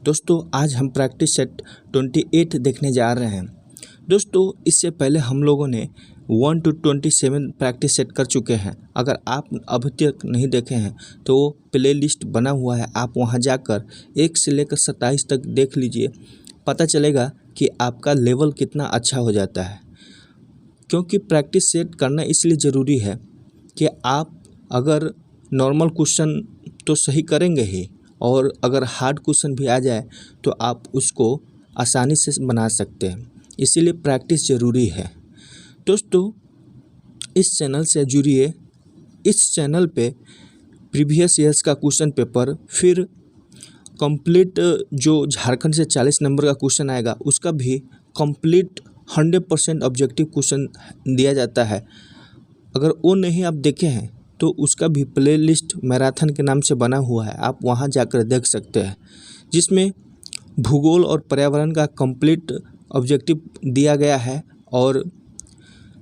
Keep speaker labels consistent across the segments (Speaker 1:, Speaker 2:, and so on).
Speaker 1: दोस्तों आज हम प्रैक्टिस सेट 28 देखने जा रहे हैं। दोस्तों इससे पहले हम लोगों ने 1 to 27 प्रैक्टिस सेट कर चुके हैं। अगर आप अभी तक नहीं देखे हैं तो वो प्ले लिस्ट बना हुआ है, आप वहां जाकर 1 से लेकर 27 तक देख लीजिए। पता चलेगा कि आपका लेवल कितना अच्छा हो जाता है। क्योंकि प्रैक्टिस सेट करना इसलिए ज़रूरी है कि आप अगर नॉर्मल क्वेश्चन तो सही करेंगे ही, और अगर हार्ड क्वेश्चन भी आ जाए तो आप उसको आसानी से बना सकते हैं। इसीलिए प्रैक्टिस ज़रूरी है। दोस्तों इस चैनल से जुड़िए। इस चैनल पे प्रीवियस ईयर्स का क्वेश्चन पेपर, फिर कंप्लीट जो झारखंड से 40 नंबर का क्वेश्चन आएगा उसका भी कंप्लीट 100% ऑब्जेक्टिव क्वेश्चन दिया जाता है। अगर वो नहीं आप देखे हैं तो उसका भी प्ले लिस्ट मैराथन के नाम से बना हुआ है, आप वहां जाकर देख सकते हैं, जिसमें भूगोल और पर्यावरण का कंप्लीट ऑब्जेक्टिव दिया गया है और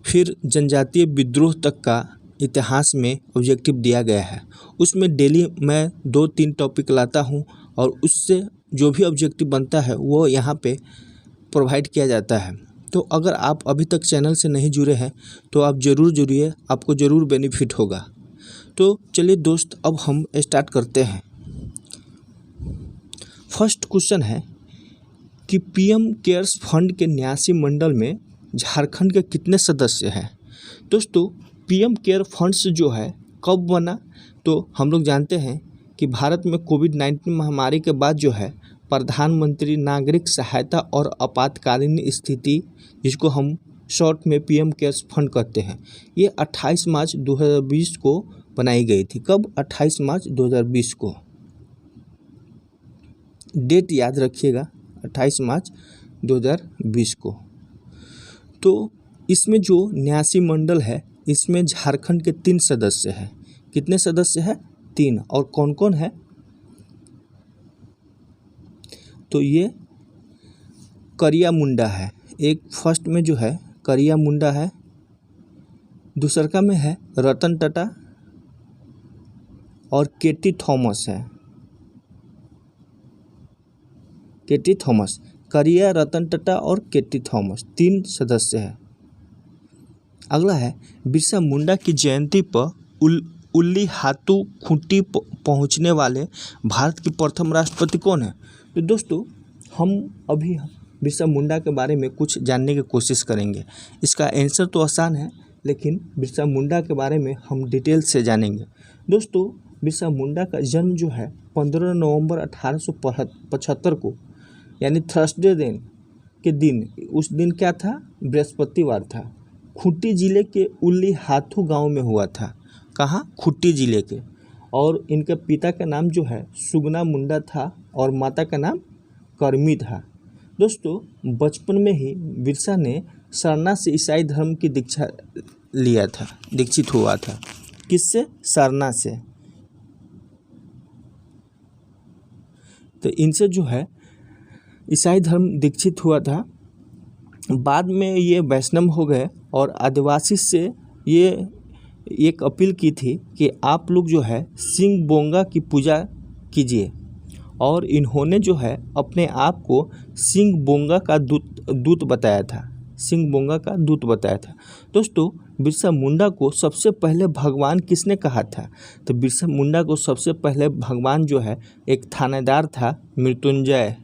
Speaker 1: फिर जनजातीय विद्रोह तक का इतिहास में ऑब्जेक्टिव दिया गया है। उसमें डेली मैं 2-3 टॉपिक लाता हूं और उससे जो भी ऑब्जेक्टिव बनता है वो यहाँ पे प्रोवाइड किया जाता है। तो अगर आप अभी तक चैनल से नहीं जुड़े हैं तो आप ज़रूर जुड़िए, आपको ज़रूर बेनिफिट होगा। तो चलिए दोस्त अब हम स्टार्ट करते हैं। फर्स्ट क्वेश्चन है कि पीएम केयर्स फंड के न्यासी मंडल में झारखंड के कितने सदस्य हैं। दोस्तों पीएम केयर फंड्स जो है कब बना, तो हम लोग जानते हैं कि भारत में कोविड-19 महामारी के बाद जो है प्रधानमंत्री नागरिक सहायता और आपातकालीन स्थिति, जिसको हम शॉर्ट में पीएम केयर्स फंड कहते हैं, ये 28 मार्च 2020 को बनाई गई थी। कब? 28 मार्च 2020 को। डेट याद रखिएगा, 28 मार्च 2020 को। तो इसमें जो न्यासी मंडल है इसमें झारखंड के 3 सदस्य हैं। कितने सदस्य हैं? 3। और कौन कौन है? तो ये करिया मुंडा है, एक फर्स्ट में जो है करिया मुंडा है, दूसरका में है रतन टाटा और केटी थॉमस है। केटी थॉमस, करिया, रतन टाटा और केटी थॉमस, 3 सदस्य हैं। अगला है बिरसा मुंडा की जयंती पर उल्ली हाथू खूंटी पहुंचने वाले भारत के प्रथम राष्ट्रपति कौन है। तो दोस्तों हम अभी बिरसा मुंडा के बारे में कुछ जानने की कोशिश करेंगे। इसका आंसर तो आसान है, लेकिन बिरसा मुंडा के बारे में हम डिटेल से जानेंगे। दोस्तों बिरसा मुंडा का जन्म जो है 15 नवंबर 1875 को, यानी थर्सडे दिन के दिन, उस दिन क्या था? बृहस्पतिवार था। खूंटी जिले के उल्ली हाथू गांव में हुआ था। कहाँ? खूंटी जिले के। और इनके पिता का नाम जो है सुगना मुंडा था और माता का नाम करमी था। दोस्तों बचपन में ही बिरसा ने सरना से ईसाई धर्म की दीक्षा लिया था, दीक्षित हुआ था। किससे? सरना से। तो इनसे जो है ईसाई धर्म दीक्षित हुआ था। बाद में ये वैष्णव हो गए और आदिवासी से ये एक अपील की थी कि आप लोग जो है सिंह बोंगा की पूजा कीजिए, और इन्होंने जो है अपने आप को सिंह बोंगा का दूत बताया था। सिंह बोंगा का दूत बताया था। दोस्तों बिरसा मुंडा को सबसे पहले भगवान किसने कहा था? तो बिरसा मुंडा को सबसे पहले भगवान जो है एक थानेदार था, मृत्युंजय।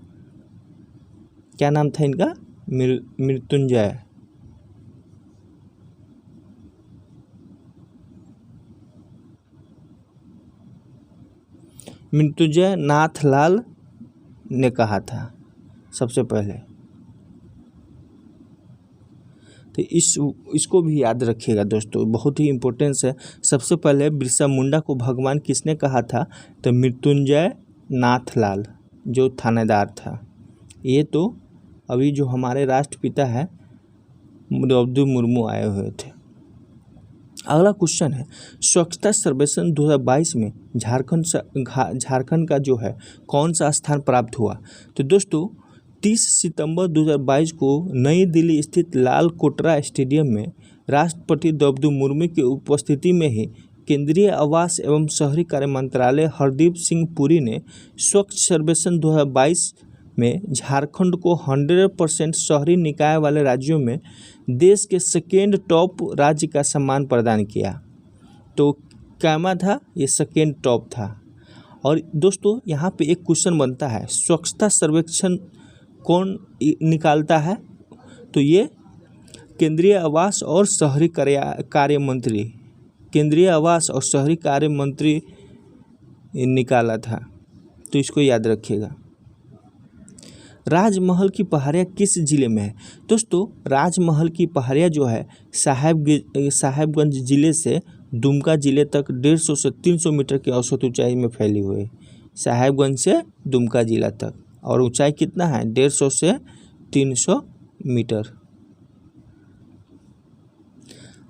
Speaker 1: क्या नाम था इनका? मृत्युंजय। मृत्युंजय नाथलाल ने कहा था सबसे पहले। तो इसको भी याद रखिएगा दोस्तों, बहुत ही इम्पोर्टेंस है। सबसे पहले बिरसा मुंडा को भगवान किसने कहा था? तो मृत्युंजय नाथलाल, जो थानेदार था। ये तो अभी जो हमारे राष्ट्रपिता है द्रौपदी मुर्मू आए हुए थे। अगला क्वेश्चन है स्वच्छता सर्वेक्षण 2022 में झारखंड का जो है कौन सा स्थान प्राप्त हुआ। तो दोस्तों 30 सितंबर 2022 को नई दिल्ली स्थित लाल कोटरा स्टेडियम में राष्ट्रपति द्रौपदी मुर्मू की उपस्थिति में ही केंद्रीय आवास एवं शहरी कार्य मंत्रालय हरदीप सिंह पुरी ने स्वच्छ सर्वेक्षण 2022 में झारखंड को 100% शहरी निकाय वाले राज्यों में देश के सेकेंड टॉप राज्य का सम्मान प्रदान किया। तो कैमा था, ये सेकेंड टॉप था। और दोस्तों यहाँ पे एक क्वेश्चन बनता है, स्वच्छता सर्वेक्षण कौन निकालता है? तो ये केंद्रीय आवास और शहरी कार्य मंत्री, केंद्रीय आवास और शहरी कार्य मंत्री निकाला था। तो इसको याद रखिएगा। राजमहल की पहाड़ियाँ किस जिले में है? दोस्तों राजमहल की पहाड़ियाँ जो है साहेबगंज जिले से दुमका जिले तक 150 से 300 मीटर की औसत ऊंचाई में फैली हुई है। साहेबगंज से दुमका जिला तक, और ऊंचाई कितना है? 150 से 300 मीटर।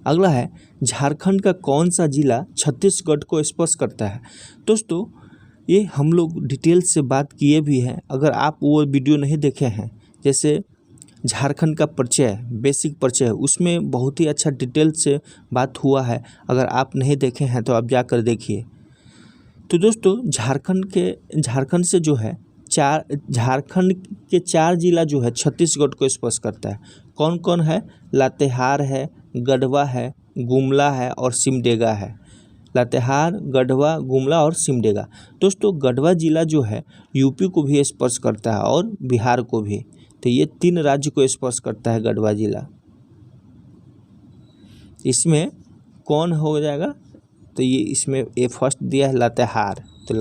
Speaker 1: अगला है, झारखंड का कौन सा जिला छत्तीसगढ़ को स्पर्श करता है? दोस्तों ये हम लोग डिटेल से बात किए भी हैं। अगर आप वो वीडियो नहीं देखे हैं, जैसे झारखंड का परिचय, बेसिक परिचय, उसमें बहुत ही अच्छा डिटेल से बात हुआ है। अगर आप नहीं देखे हैं तो आप जाकर देखिए। तो दोस्तों झारखंड से जो है झारखंड के 4 जिला जो है छत्तीसगढ़ को स्पर्श करता है। कौन कौन है? लातेहार है, गढ़वा है, गुमला है और सिमडेगा है। लातेहार, गढ़वा, गुमला और सिमडेगा। दोस्तों गढ़वा जिला जो है यूपी को भी स्पर्श करता है और बिहार को भी। तो ये 3 राज्य को स्पर्श करता है गढ़वा जिला। इसमें कौन हो जाएगा? तो ये इसमें ए फर्स्ट दिया है लातेहार। तो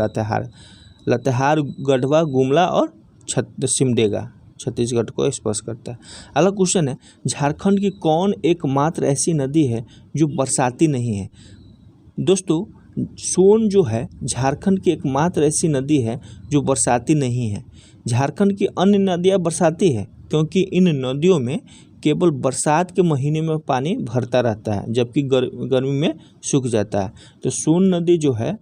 Speaker 1: लातेहार, गढ़वा, गुमला और सिमडेगा छत्तीसगढ़ को स्पर्श करता है। अगला क्वेश्चन है, झारखंड की कौन एकमात्र ऐसी नदी है जो बरसाती नहीं है? दोस्तों सोन जो है झारखंड की एकमात्र ऐसी नदी है जो बरसाती नहीं है। झारखंड की अन्य नदियाँ बरसाती है क्योंकि इन नदियों में केवल बरसात के महीने में पानी भरता रहता है, जबकि गर्मी में सूख जाता है। तो सोन नदी जो है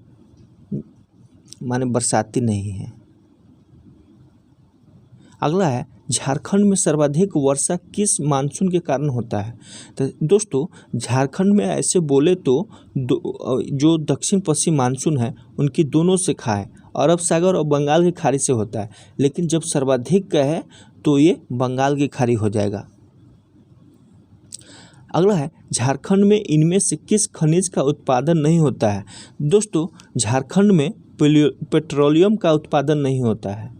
Speaker 1: माने बरसाती नहीं है। अगला है, झारखंड में सर्वाधिक वर्षा किस मानसून के कारण होता है? तो दोस्तों झारखंड में ऐसे बोले तो जो दक्षिण पश्चिम मानसून है उनकी दोनों शाखा है, अरब सागर और बंगाल की खाड़ी से होता है। लेकिन जब सर्वाधिक का है तो ये बंगाल की खाड़ी हो जाएगा। अगला है, झारखंड में इनमें से किस खनिज का उत्पादन नहीं होता है? दोस्तों झारखंड में पेट्रोलियम का उत्पादन नहीं होता है।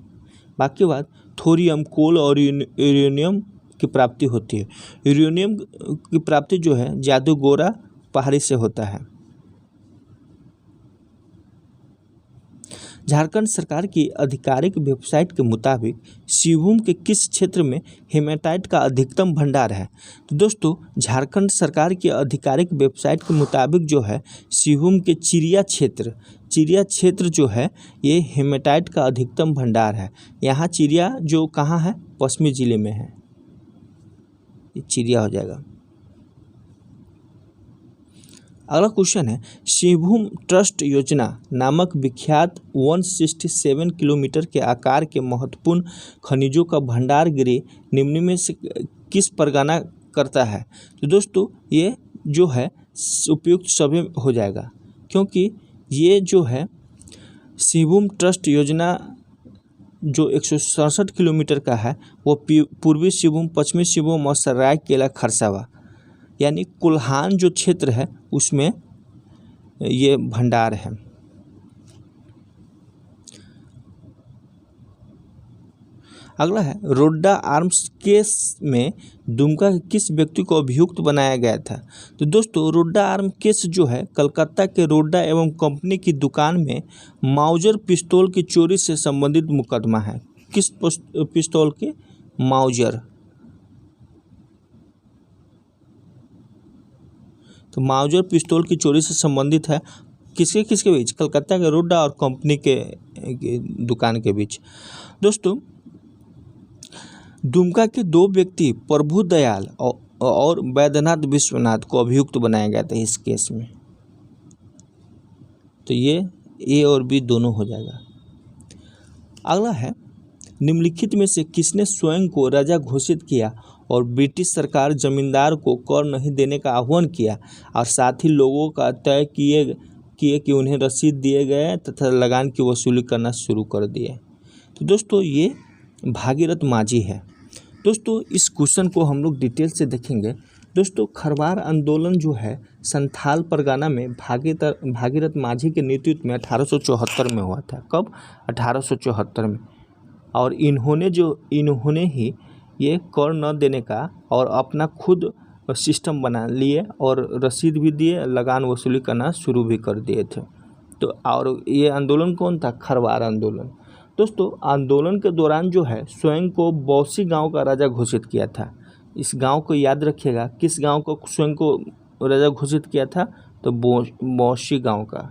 Speaker 1: बाकी बात थोरियम, कोल और यूरेनियम की प्राप्ति होती है। यूरेनियम की प्राप्ति जो है जादूगोरा पहाड़ी से होता है। झारखंड सरकार की आधिकारिक वेबसाइट के मुताबिक सिंहभूम के किस क्षेत्र में हेमेटाइट का अधिकतम भंडार है? तो दोस्तों झारखंड सरकार की आधिकारिक वेबसाइट के मुताबिक जो है सिंहभूम के चिड़िया क्षेत्र जो है ये हेमेटाइट का अधिकतम भंडार है। यहाँ चिड़िया जो कहाँ है? पश्चिमी जिले में है। ये चिड़िया हो जाएगा। अगला क्वेश्चन है, सिंहभूम ट्रस्ट योजना नामक विख्यात 167 किलोमीटर के आकार के महत्वपूर्ण खनिजों का भंडार गृह निम्न में से किस परगना करता है? तो दोस्तों ये जो है उपयुक्त सभी हो जाएगा, क्योंकि ये जो है सिंहभूम ट्रस्ट योजना जो 167 किलोमीटर का है वो पूर्वी सिंहभूम, पश्चिमी सिंहभूम और सरायकेला खरसावा यानी कोल्हान जो क्षेत्र है उसमें ये भंडार है। अगला है, रोड्डा आर्म्स केस में दुमका के किस व्यक्ति को अभियुक्त बनाया गया था? तो दोस्तों रोड्डा आर्म केस जो है कलकत्ता के रोड्डा एवं कंपनी की दुकान में माउजर पिस्तौल की चोरी से संबंधित मुकदमा है। किस पिस्तौल के? माउजर। तो माउजर पिस्तौल की चोरी से संबंधित है। किसके बीच? कलकत्ता के रोड्डा और कंपनी के दुकान के बीच। दोस्तों दुमका के 2 व्यक्ति प्रभु दयाल और वैद्यनाथ विश्वनाथ को अभियुक्त बनाया गया था इस केस में। तो ये ए और बी दोनों हो जाएगा। अगला है, निम्नलिखित में से किसने स्वयं को राजा घोषित किया और ब्रिटिश सरकार जमींदार को कर नहीं देने का आह्वान किया और साथ ही लोगों का तय किए किए कि उन्हें रसीद दिए गए तथा लगान की वसूली करना शुरू कर दिए। तो दोस्तों ये भागीरथ माझी है। दोस्तों इस क्वेश्चन को हम लोग डिटेल से देखेंगे। दोस्तों खरवार आंदोलन जो है संथाल परगना में भागीरथ माझी के नेतृत्व में 1874 में हुआ था। कब? 1874 में। और इन्होंने ही ये कर न देने का और अपना खुद सिस्टम बना लिए और रसीद भी दिए, लगान वसूली करना शुरू भी कर दिए थे। तो और ये आंदोलन कौन था? खरवार आंदोलन। दोस्तों आंदोलन के दौरान जो है स्वयं को बौसी गांव का राजा घोषित किया था। इस गांव को याद रखिएगा, किस गांव को स्वयं को राजा घोषित किया था? तो बौसी गांव का।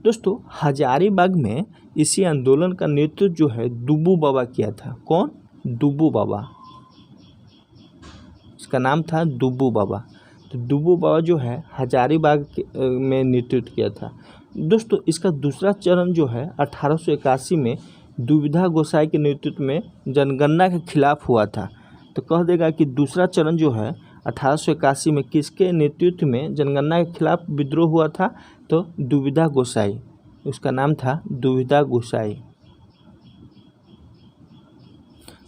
Speaker 1: दोस्तों हजारीबाग में इसी आंदोलन का नेतृत्व जो है दुब्बू बाबा किया था। कौन? दुब्बू बाबा। इसका नाम था दुब्बू बाबा। तो दुब्बू बाबा जो है हजारीबाग में नेतृत्व किया था। दोस्तों इसका दूसरा चरण जो है 1881 में दुविधा गोसाई के नेतृत्व में जनगणना के खिलाफ हुआ था। तो कह देगा कि दूसरा चरण जो है 1881 में किसके नेतृत्व में जनगणना के खिलाफ विद्रोह हुआ था? तो दुविधा गोसाई, उसका नाम था दुविधा गोसाई।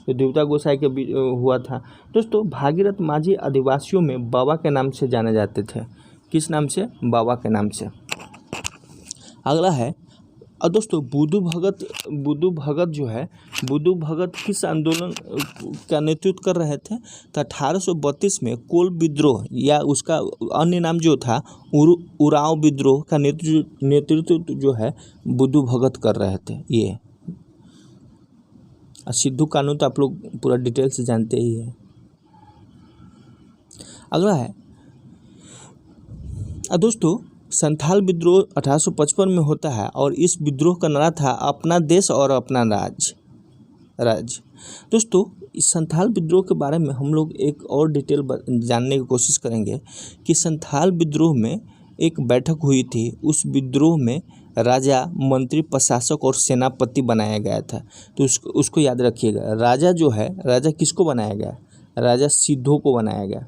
Speaker 1: तो दुविधा गोसाई के हुआ था। दोस्तों भागीरथ माझी आदिवासियों में बाबा के नाम से जाने जाते थे। किस नाम से? बाबा के नाम से। अगला है और दोस्तों बुद्धू भगत जो है, बुद्धू भगत किस आंदोलन का नेतृत्व कर रहे थे? तो 1832 में कोल विद्रोह या उसका अन्य नाम जो था उरांव विद्रोह का नेतृत्व जो है बुद्धू भगत कर रहे थे। ये सिद्धू कानू तो आप लोग पूरा डिटेल से जानते ही है। अगला है दोस्तों संथाल विद्रोह 1855 में होता है और इस विद्रोह का नारा था अपना देश और अपना राज्य। दोस्तों इस संथाल विद्रोह के बारे में हम लोग एक और डिटेल जानने की कोशिश करेंगे कि संथाल विद्रोह में एक बैठक हुई थी। उस विद्रोह में राजा, मंत्री, प्रशासक और सेनापति बनाया गया था। तो उसको याद रखिएगा। राजा जो है, राजा किसको बनाया गया? राजा सिद्धों को बनाया गया।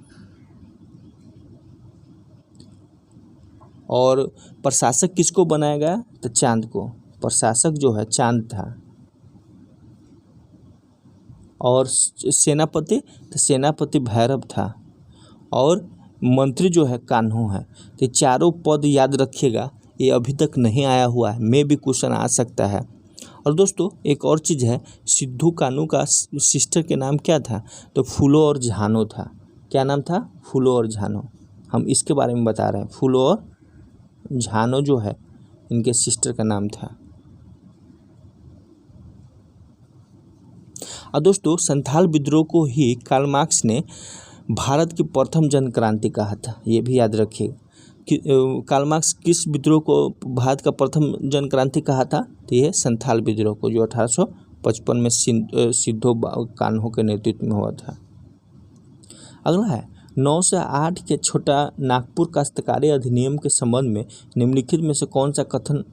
Speaker 1: और प्रशासक किसको बनाया गया? तो चांद को। प्रशासक जो है चांद था। और सेनापति? तो सेनापति भैरव था। और मंत्री जो है कान्हू है। तो चारों पद याद रखिएगा, ये अभी तक नहीं आया हुआ है, में भी क्वेश्चन आ सकता है। और दोस्तों एक और चीज़ है, सिद्धू कान्हू का सिस्टर के नाम क्या था? तो फूलो और झानो था। क्या नाम था? फूलो और झानो। हम इसके बारे में बता रहे हैं। फूलो और झानो जो है इनके सिस्टर का नाम था। और दोस्तों संथाल विद्रोह को ही कार्ल मार्क्स ने भारत की प्रथम जन क्रांति कहा था। ये भी याद रखिए कि कार्ल मार्क्स किस विद्रोह को भारत का प्रथम जन क्रांति कहा था? तो ये संथाल विद्रोह को, जो 1855 में सिद्धो कान्हू के नेतृत्व में हुआ था। अगला है 9 से 8 के छोटा नागपुर काश्तकारी अधिनियम के संबंध में निम्नलिखित में से कौन सा कथन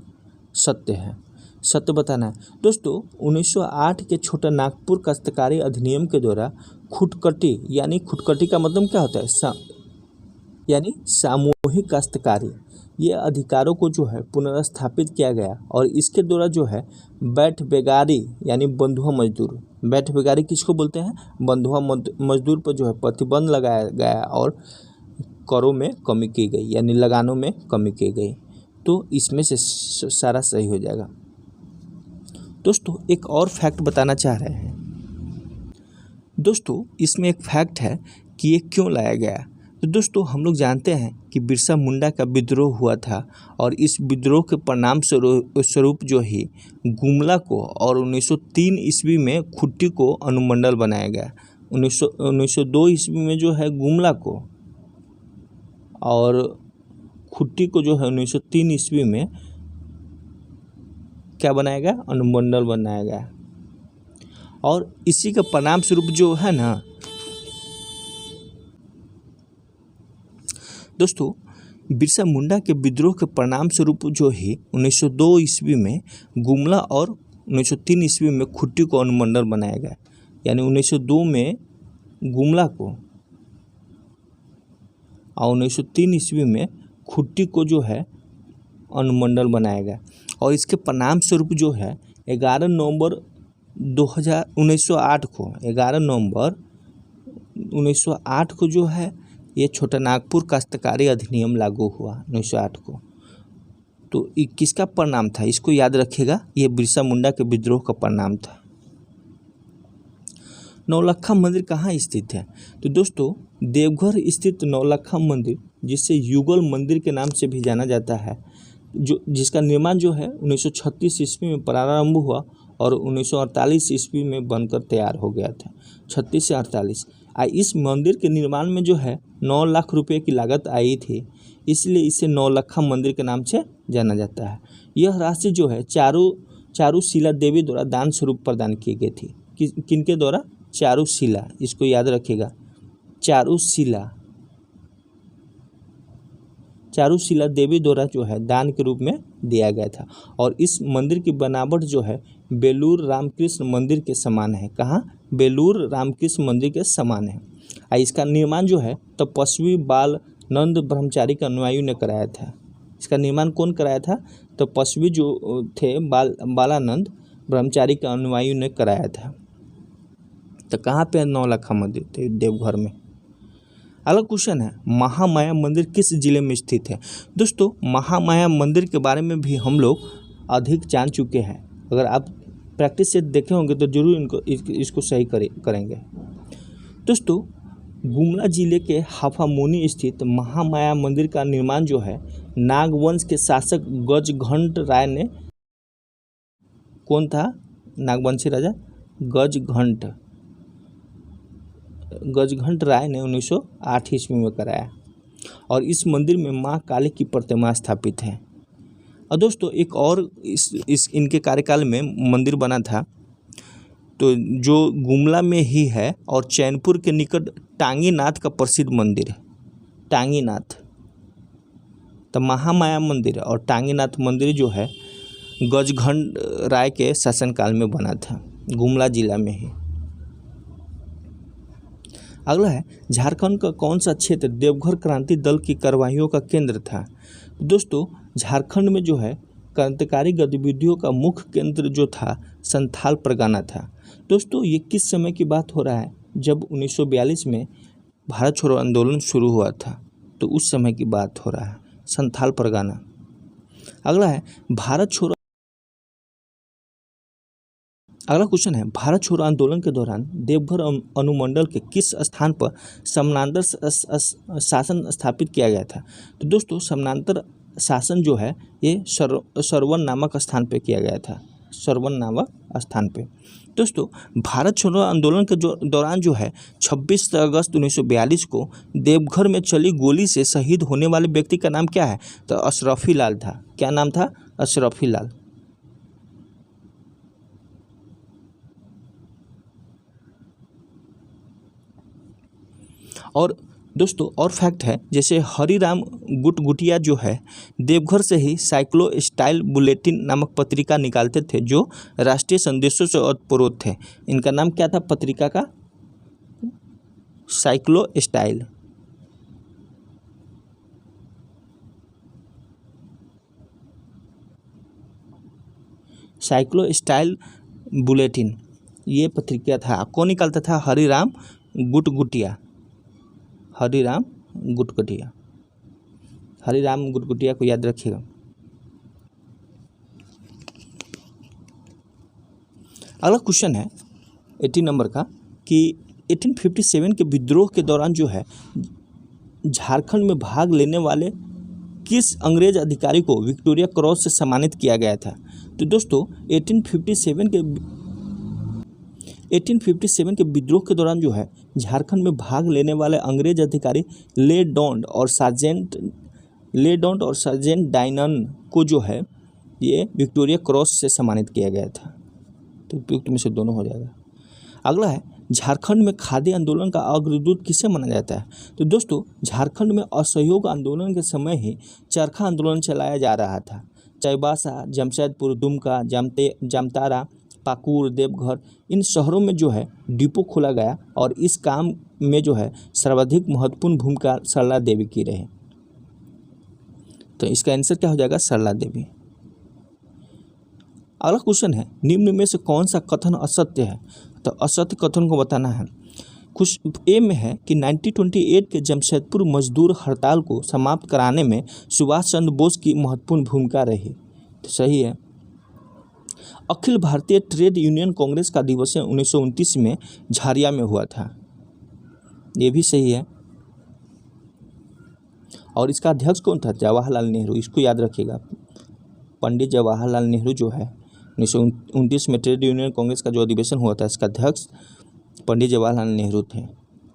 Speaker 1: सत्य है? सत्य बताना है। दोस्तों 1908 के छोटा नागपुर काश्तकारी अधिनियम के द्वारा खुटकटी, यानी खुटकटी का मतलब क्या होता है? यानी सामूहिक काश्तकारी, ये अधिकारों को जो है पुनर्स्थापित किया गया। और इसके द्वारा जो है बैठ बेगारी यानी बंधुआ मजदूर, बैठ बेगारी किसको बोलते हैं? बंधुआ मजदूर पर जो है प्रतिबंध लगाया गया और करों में कमी की गई, यानी लगानों में कमी की गई। तो इसमें से सारा सही हो जाएगा। दोस्तों एक और फैक्ट बताना चाह रहे हैं। दोस्तों इसमें एक फैक्ट है कि ये क्यों लाया गया। तो दोस्तों हम लोग जानते हैं कि बिरसा मुंडा का विद्रोह हुआ था और इस विद्रोह के परिणाम स्वरूप जो ही गुमला को और 1903 ईस्वी में खुट्टी को अनुमंडल बनाया गया। 1902 ईस्वी में जो है गुमला को और खुट्टी को जो है 1903 ईस्वी में क्या बनाया गया? अनुमंडल बनाया गया। और इसी का परिणाम स्वरूप जो है ना दोस्तों, बिरसा मुंडा के विद्रोह के परिणाम स्वरूप जो ही 1902 ईस्वी में गुमला और 1903 ईस्वी में खुट्टी को अनुमंडल बनाया गया। यानी 1902 में गुमला को और 1903 ईस्वी में खुट्टी को जो है अनुमंडल बनाया गया। और इसके परिणाम स्वरूप जो है 11 नवंबर 1908 को 11 नवंबर 1908 को जो है ये छोटा नागपुर काश्तकारी अधिनियम लागू हुआ 1908 को। तो ये किसका परिणाम था, इसको याद रखिएगा, ये बिरसा मुंडा के विद्रोह का परिणाम था। नौलक्खा मंदिर कहाँ स्थित है? तो दोस्तों देवघर स्थित नौलक्खा मंदिर, जिसे युगल मंदिर के नाम से भी जाना जाता है, जिसका निर्माण जो है 1936 ईस्वी में प्रारंभ हुआ और 1948 ईस्वी में बनकर तैयार हो गया था। 36 से 48। इस मंदिर के निर्माण में जो है 9 लाख रुपए की लागत आई थी, इसलिए इसे नौलक्खा मंदिर के नाम से जाना जाता है। यह राशि जो है चारुशिला देवी द्वारा दान स्वरूप प्रदान की गई थी। किनके द्वारा? चारुशिला, इसको याद रखिएगा, चारुशिला देवी द्वारा जो है दान के रूप में दिया गया था। और इस मंदिर की बनावट जो है बेलूर रामकृष्ण मंदिर के समान है। कहाँ? बेलूर रामकृष्ण मंदिर के समान है। इसका निर्माण जो है तपस्वी बालानंद ब्रह्मचारी के अनुयायियों ने कराया था। इसका निर्माण कौन कराया था? तपस्वी जो थे बालानंद ब्रह्मचारी के अनुयायियों ने कराया था। तो कहाँ पे नौलक्खा मंदिर थे? देवघर में। अगला क्वेश्चन है, महामाया मंदिर किस जिले में स्थित है? दोस्तों महामाया मंदिर के बारे में भी हम लोग अधिक जान चुके हैं। अगर आप प्रैक्टिस से देखे होंगे तो जरूर इसको सही करेंगे। दोस्तों गुमला जिले के हाफामुनि स्थित महामाया मंदिर का निर्माण जो है नागवंश के शासक गजघंट राय ने, कौन था नागवंशी राजा? गजघंट राय ने 1908 ईस्वी में कराया। और इस मंदिर में माँ काली की प्रतिमा स्थापित है। और दोस्तों एक और इनके कार्यकाल में मंदिर बना था, तो जो गुमला में ही है और चैनपुर के निकट टांगीनाथ का प्रसिद्ध मंदिर है। टांगीनाथ, तो महामाया मंदिर और टांगीनाथ मंदिर जो है गजघंट राय के शासनकाल में बना था, गुमला जिला में ही। अगला है, झारखंड का कौन सा क्षेत्र देवघर क्रांति दल की कार्रवाइयों का केंद्र था? दोस्तों झारखंड में जो है क्रांतिकारी गतिविधियों का मुख्य केंद्र जो था संथाल परगना था। दोस्तों ये किस समय की बात हो रहा है? जब 1942 में भारत छोड़ो आंदोलन शुरू हुआ था, तो उस समय की बात हो रहा है, संथाल परगना। अगला है, अगला क्वेश्चन है, भारत छोड़ो आंदोलन के दौरान देवघर अनुमंडल के किस स्थान पर समानांतर शासन स्थापित किया गया था? तो दोस्तों समानांतर शासन जो है ये सरवन नामक स्थान पे किया गया था, सरवन नामक स्थान पे। दोस्तों भारत छोड़ो आंदोलन के दौरान जो है 26 अगस्त 1942 को देवघर में चली गोली से शहीद होने वाले व्यक्ति का नाम क्या है? तो अशरफी लाल था। क्या नाम था? अशरफी लाल। और दोस्तों और फैक्ट है, जैसे हरिराम गुटगुटिया जो है देवघर से ही साइक्लो स्टाइल बुलेटिन नामक पत्रिका निकालते थे, जो राष्ट्रीय संदेशों से ओतप्रोत थे। इनका नाम क्या था पत्रिका का? Cyclo style. Cyclo style bulletin ये पत्रिका था। कौन निकालता था? हरिराम गुटगुटिया। हरिराम गुटगुटिया को याद रखिएगा। अगला क्वेश्चन है 80 नंबर का कि 1857 के विद्रोह के दौरान जो है झारखंड में भाग लेने वाले किस अंग्रेज अधिकारी को विक्टोरिया क्रॉस से सम्मानित किया गया था? तो दोस्तों 1857 के विद्रोह के दौरान जो है झारखंड में भाग लेने वाले अंग्रेज अधिकारी लेडॉन्ट और सार्जेंट डायनन को जो है ये विक्टोरिया क्रॉस से सम्मानित किया गया था। तो उपयुक्त में से दोनों हो जाएगा। अगला है, झारखंड में खादी आंदोलन का अग्रदूत किसे माना जाता है? तो दोस्तों झारखंड में असहयोग आंदोलन के समय ही चरखा आंदोलन चलाया जा रहा था। चाईबासा, जमशेदपुर, दुमका, जामतारा, पाकुड़, देवघर, इन शहरों में जो है डिपो खोला गया और इस काम में जो है सर्वाधिक महत्वपूर्ण भूमिका सरला देवी की रही। तो इसका आंसर क्या हो जाएगा, सरला देवी। अगला क्वेश्चन है, निम्न में से कौन सा कथन असत्य है। तो असत्य कथन को बताना है। कुछ ए में है कि 1928 के जमशेदपुर मजदूर हड़ताल को समाप्त कराने में सुभाष चंद्र बोस की महत्वपूर्ण भूमिका रही। तो सही है। अखिल भारतीय ट्रेड यूनियन कांग्रेस का दिवस 1929 में झारिया में हुआ था। ये भी सही है। और इसका अध्यक्ष कौन था, जवाहरलाल नेहरू। इसको याद रखिएगा, पंडित जवाहरलाल नेहरू जो है 1929 में ट्रेड यूनियन कांग्रेस का जो अधिवेशन हुआ था, इसका अध्यक्ष पंडित जवाहरलाल नेहरू थे।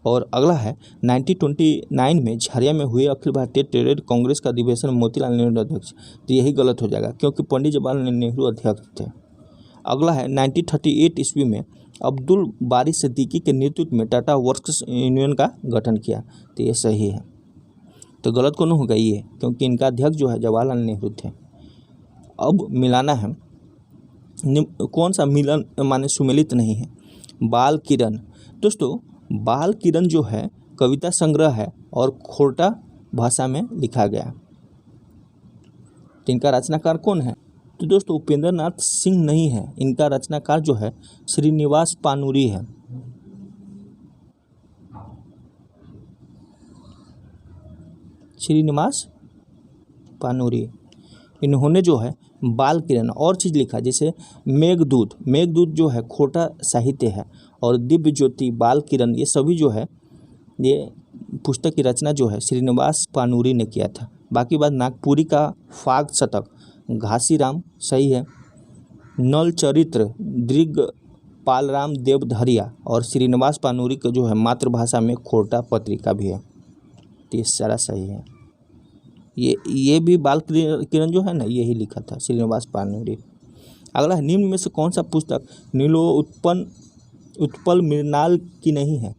Speaker 1: और अगला है 1929 में झारिया में हुए अखिल भारतीय ट्रेड कांग्रेस का अधिवेशन मोतीलाल नेहरू अध्यक्ष। तो यही गलत हो जाएगा क्योंकि पंडित जवाहरलाल नेहरू अध्यक्ष थे। अगला है 1938 ईस्वी में अब्दुल बारी सिद्दीकी के नेतृत्व में टाटा वर्क्स यूनियन का गठन किया। तो ये सही है। तो गलत कौन होगा, ये, क्योंकि इनका अध्यक्ष जो है जवाहरलाल नेहरू थे। अब मिलाना है, कौन सा मिलन माने सुमेलित नहीं है। बाल किरण। दोस्तों बाल किरण जो है कविता संग्रह है और खोरठा भाषा में लिखा गया। तो इनका रचनाकार कौन है। तो दोस्तों उपेंद्र नाथ सिंह नहीं है, इनका रचनाकार जो है श्रीनिवास पानूरी है। श्रीनिवास पानूरी, इन्होंने जो है बाल किरण और चीज़ लिखा, जैसे मेघदूत। मेघदूत जो है खोटा साहित्य है, और दिव्य ज्योति, बाल किरण, ये सभी जो है ये पुस्तक की रचना जो है श्रीनिवास पानूरी ने किया था। बाकी बात नागपुरी का फाग शतक, घासीराम सही है। नल चरित्र दिग्पालराम देवधरिया, और श्रीनिवास पानूरी का जो है मातृभाषा में खोरठा पत्रिका भी है। तो ये सारा सही है। ये भी बाल किरण जो है ना, यही लिखा था श्रीनिवास पानूरी। अगला है, निम्न में से कौन सा पुस्तक नीलो उत्पल मृणाल की नहीं है।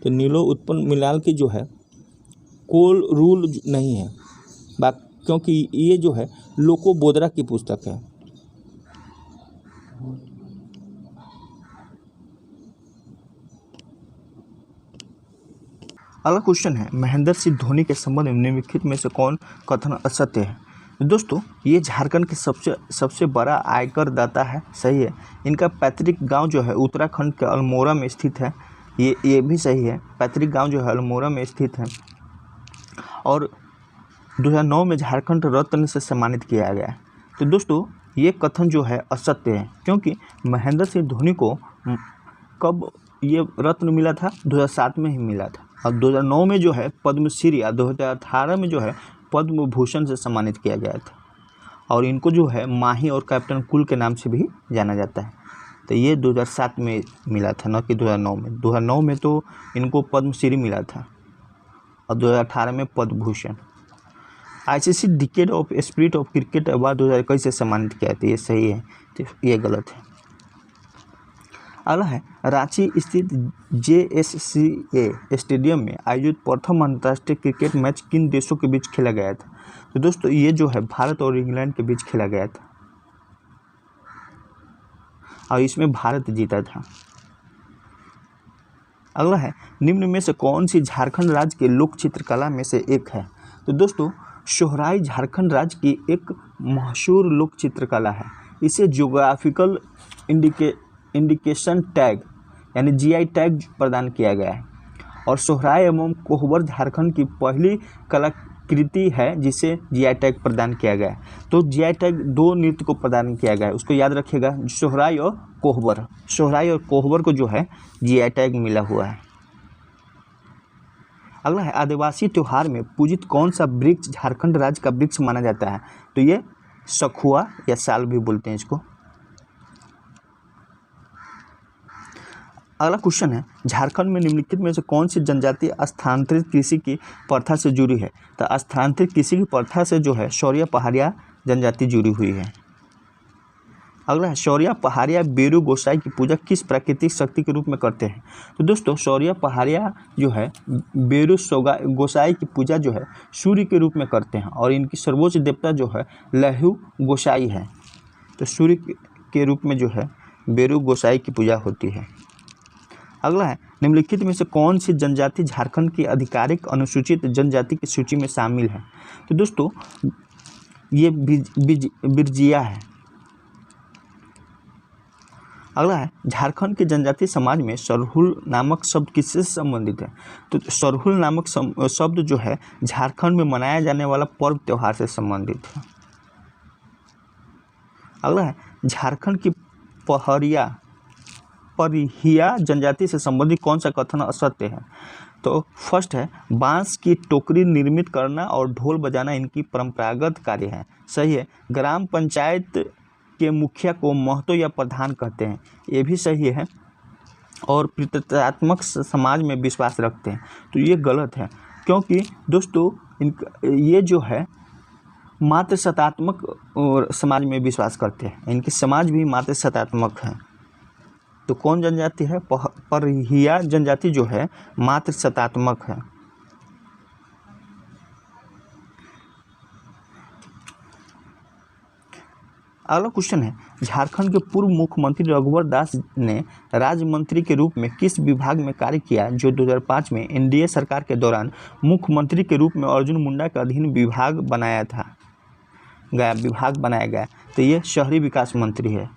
Speaker 1: तो नीलो उत्पल मृणाल की जो है कोल रूल नहीं है, क्योंकि ये जो है लोको बोदरा की पुस्तक है। अगला क्वेश्चन है, महेंद्र सिंह धोनी के संबंध में निम्नलिखित में से कौन कथन असत्य है। दोस्तों ये झारखंड के सबसे बड़ा आयकर दाता है, सही है। इनका पैतृक गांव जो है उत्तराखंड के अल्मोड़ा में स्थित है। ये भी सही है, पैतृक गांव जो है अल्मोड़ा में स्थित है। और 2009 में झारखंड रत्न से सम्मानित किया गया है। तो दोस्तों ये कथन जो है असत्य है, क्योंकि महेंद्र सिंह धोनी को कब ये रत्न मिला था, 2007 में ही मिला था। और 2009 में जो है पद्मश्री, 2018 में जो है पद्म भूषण से सम्मानित किया गया था। और इनको जो है माही और कैप्टन कूल के नाम से भी जाना जाता है। तो ये 2007 में मिला था, न कि 2009 में। 2009 में तो इनको पद्मश्री मिला था और 2018 में Padma Bhushan. ICC decade of spirit of cricket award 2021 से सम्मानित किया था। ये सही है, तो ये गलत है। अगला है, रांची स्थित JSCA स्टेडियम में आयोजित प्रथम अंतर्राष्ट्रीय क्रिकेट मैच किन देशों के बीच खेला गया था। तो दोस्तों ये जो है भारत और इंग्लैंड के बीच खेला गया था, और इसमें भारत जीता था। अगला है, निम्न में से कौन सी झारखंड राज्य के लोक चित्रकला में से एक है। तो दोस्तों सोहराई झारखंड राज्य की एक मशहूर लोक चित्रकला है। इसे जियोग्राफिकल इंडिकेशन टैग यानी GI टैग प्रदान किया गया है। और सोहराई एवं कोहबर झारखंड की पहली कलाकृति है जिसे GI टैग प्रदान किया गया है। तो GI टैग 2 नृत्य को प्रदान किया गया है, उसको याद रखिएगा, सोहराई और कोहबर। सोहराई और कोहबर को जो है GI टैग मिला हुआ है। अगला है, आदिवासी त्योहार में पूजित कौन सा वृक्ष झारखंड राज्य का वृक्ष माना जाता है। तो ये सखुआ या साल भी बोलते हैं इसको। अगला क्वेश्चन है, झारखंड में निम्नलिखित में से कौन सी जनजाति स्थानांतरित कृषि की प्रथा से जुड़ी है। तो स्थानांतरित कृषि की प्रथा से जो है शौर्य पहाड़िया जनजाति जुड़ी हुई है। अगला है, शौर्य पहाड़िया बेरू गोसाई की पूजा किस प्राकृतिक शक्ति के रूप में करते हैं। तो दोस्तों शौर्य पहाड़िया जो है बेरू गोसाई की पूजा जो है सूर्य के रूप में करते हैं, और इनकी सर्वोच्च देवता जो है लहू गोसाई है। तो सूर्य के रूप में जो है बेरू गोसाई की पूजा होती है। अगला है, निम्नलिखित में से कौन सी जनजाति झारखंड की आधिकारिक अनुसूचित जनजाति की सूची में शामिल है? तो दोस्तों ये बिरजिया है। अगला है, झारखंड के जनजातीय समाज में सरहुल नामक शब्द किससे संबंधित है? तो सरहुल नामक शब्द जो है झारखंड में मनाया जाने वाला पर्व त्योहार से संबंधित है। अगला है, झारखंड की परिहिया जनजाति से संबंधित कौन सा कथन असत्य है? तो फर्स्ट है, बांस की टोकरी निर्मित करना और ढोल बजाना इनकी परंपरागत कार्य है। सही है। ग्राम पंचायत के मुखिया को महतो या प्रधान कहते हैं, ये भी सही है। और प्रतीकात्मक समाज में विश्वास रखते हैं, तो ये गलत है, क्योंकि दोस्तों ये जो है मात्र सत्तात्मक और समाज में विश्वास करते हैं, इनके समाज भी मात्र सत्तात्मक है। तो कौन जनजाति है? परिहिया जनजाति जो है मात्र सत्तात्मक है। अगला क्वेश्चन है, झारखंड के पूर्व मुख्यमंत्री रघुवर दास ने राज्य मंत्री के रूप में किस विभाग में कार्य किया जो 2005 में एनडीए सरकार के दौरान मुख्यमंत्री के रूप में अर्जुन मुंडा के अधीन विभाग बनाया गया? तो ये शहरी विकास मंत्री है।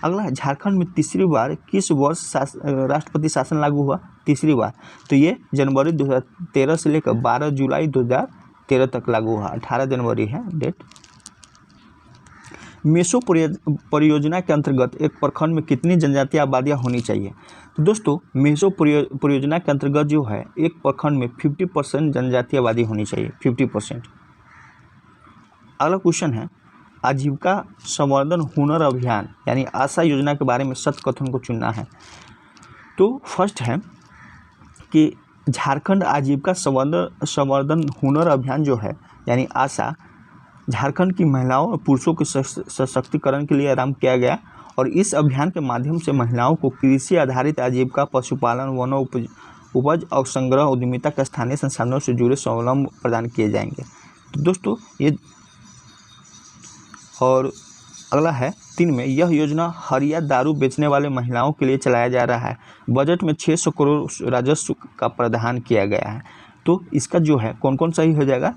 Speaker 1: अगला, झारखंड में तीसरी बार किस वर्ष राष्ट्रपति शासन लागू हुआ? तीसरी बार, तो ये जनवरी 2013 से लेकर 12 जुलाई 2013 तक लागू हुआ। 18 जनवरी है डेट। मेसो परियोजना के अंतर्गत एक प्रखंड में कितनी जनजातीय आबादियाँ होनी चाहिए? तो दोस्तों मेसो परियोजना के अंतर्गत जो है एक प्रखंड में 50% जनजातीय आबादी होनी चाहिए, 50%। अगला क्वेश्चन है, आजीविका संवर्धन हुनर अभियान यानी आशा योजना के बारे में सत्य कथन को चुनना है। तो फर्स्ट है कि झारखंड आजीविका संवर्धन हुनर अभियान जो है यानी आशा झारखंड की महिलाओं और पुरुषों के सशक्तिकरण के लिए आरंभ किया गया और इस अभियान के माध्यम से महिलाओं को कृषि आधारित आजीविका, पशुपालन, वनों उपज और संग्रह उद्यमिता के स्थानीय संसाधनों से जुड़े स्वावलंबन प्रदान किए जाएंगे। तो दोस्तों ये, और अगला है 3 में, यह योजना हरिया दारू बेचने वाले महिलाओं के लिए चलाया जा रहा है। बजट में 600 करोड़ राजस्व का प्रावधान किया गया है। तो इसका जो है कौन कौन सही हो जाएगा?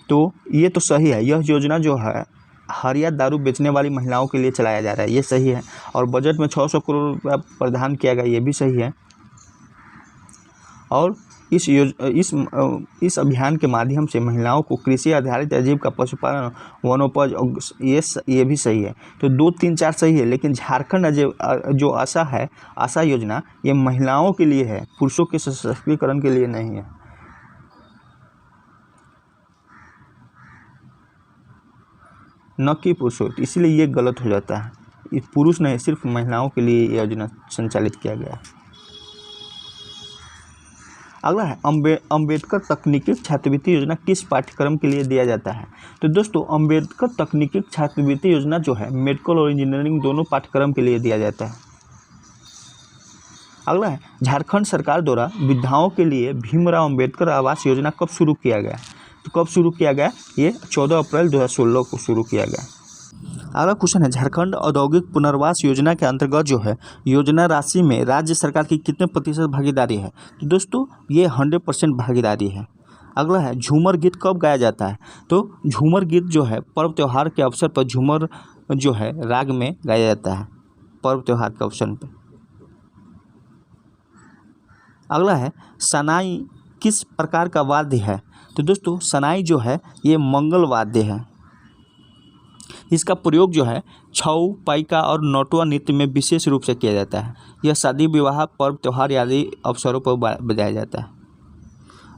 Speaker 1: तो ये तो सही है, यह योजना जो है हरिया दारू बेचने वाली महिलाओं के लिए चलाया जा रहा है, ये सही है। और बजट में 600 करोड़ रुपया प्रावधान किया गया, ये भी सही है। और इस अभियान के माध्यम से महिलाओं को कृषि आधारित आजीविका, पशुपालन, वनोपज, ये भी सही है। तो 2, 3, 4 सही है, लेकिन झारखंड जो आशा है, आशा योजना, ये महिलाओं के लिए है, पुरुषों के सशक्तिकरण के लिए नहीं है। न कि पुरुषों, इसीलिए ये गलत हो जाता है। ये पुरुष नहीं, सिर्फ महिलाओं के लिए ये योजना संचालित किया गया है। अगला है, अंबेडकर तकनीकी छात्रवृत्ति योजना किस पाठ्यक्रम के लिए दिया जाता है? तो दोस्तों अंबेडकर तकनीकी छात्रवृत्ति योजना जो है मेडिकल और इंजीनियरिंग दोनों पाठ्यक्रम के लिए दिया जाता है। अगला है, झारखंड सरकार द्वारा विधवाओं के लिए भीमराव अंबेडकर आवास योजना कब शुरू किया गया? तो कब शुरू किया गया? ये 14 अप्रैल 2016 को शुरू किया गया। अगला क्वेश्चन है, झारखंड औद्योगिक पुनर्वास योजना के अंतर्गत जो है योजना राशि में राज्य सरकार की कितने प्रतिशत भागीदारी है? तो दोस्तों ये 100% भागीदारी है। अगला है, झूमर गीत कब गाया जाता है? तो झूमर गीत जो है पर्व त्यौहार के अवसर पर झूमर जो है राग में गाया जाता है, पर्व त्यौहार के अवसर पर। अगला है, सनाई किस प्रकार का वाद्य है? तो दोस्तों सनाई जो है ये मंगल वाद्य है। इसका प्रयोग जो है छऊ, पाइका और नौटुआ नृत्य में विशेष रूप से किया जाता है। यह शादी, विवाह, पर्व त्योहार आदि अवसरों पर बजाया जाता है।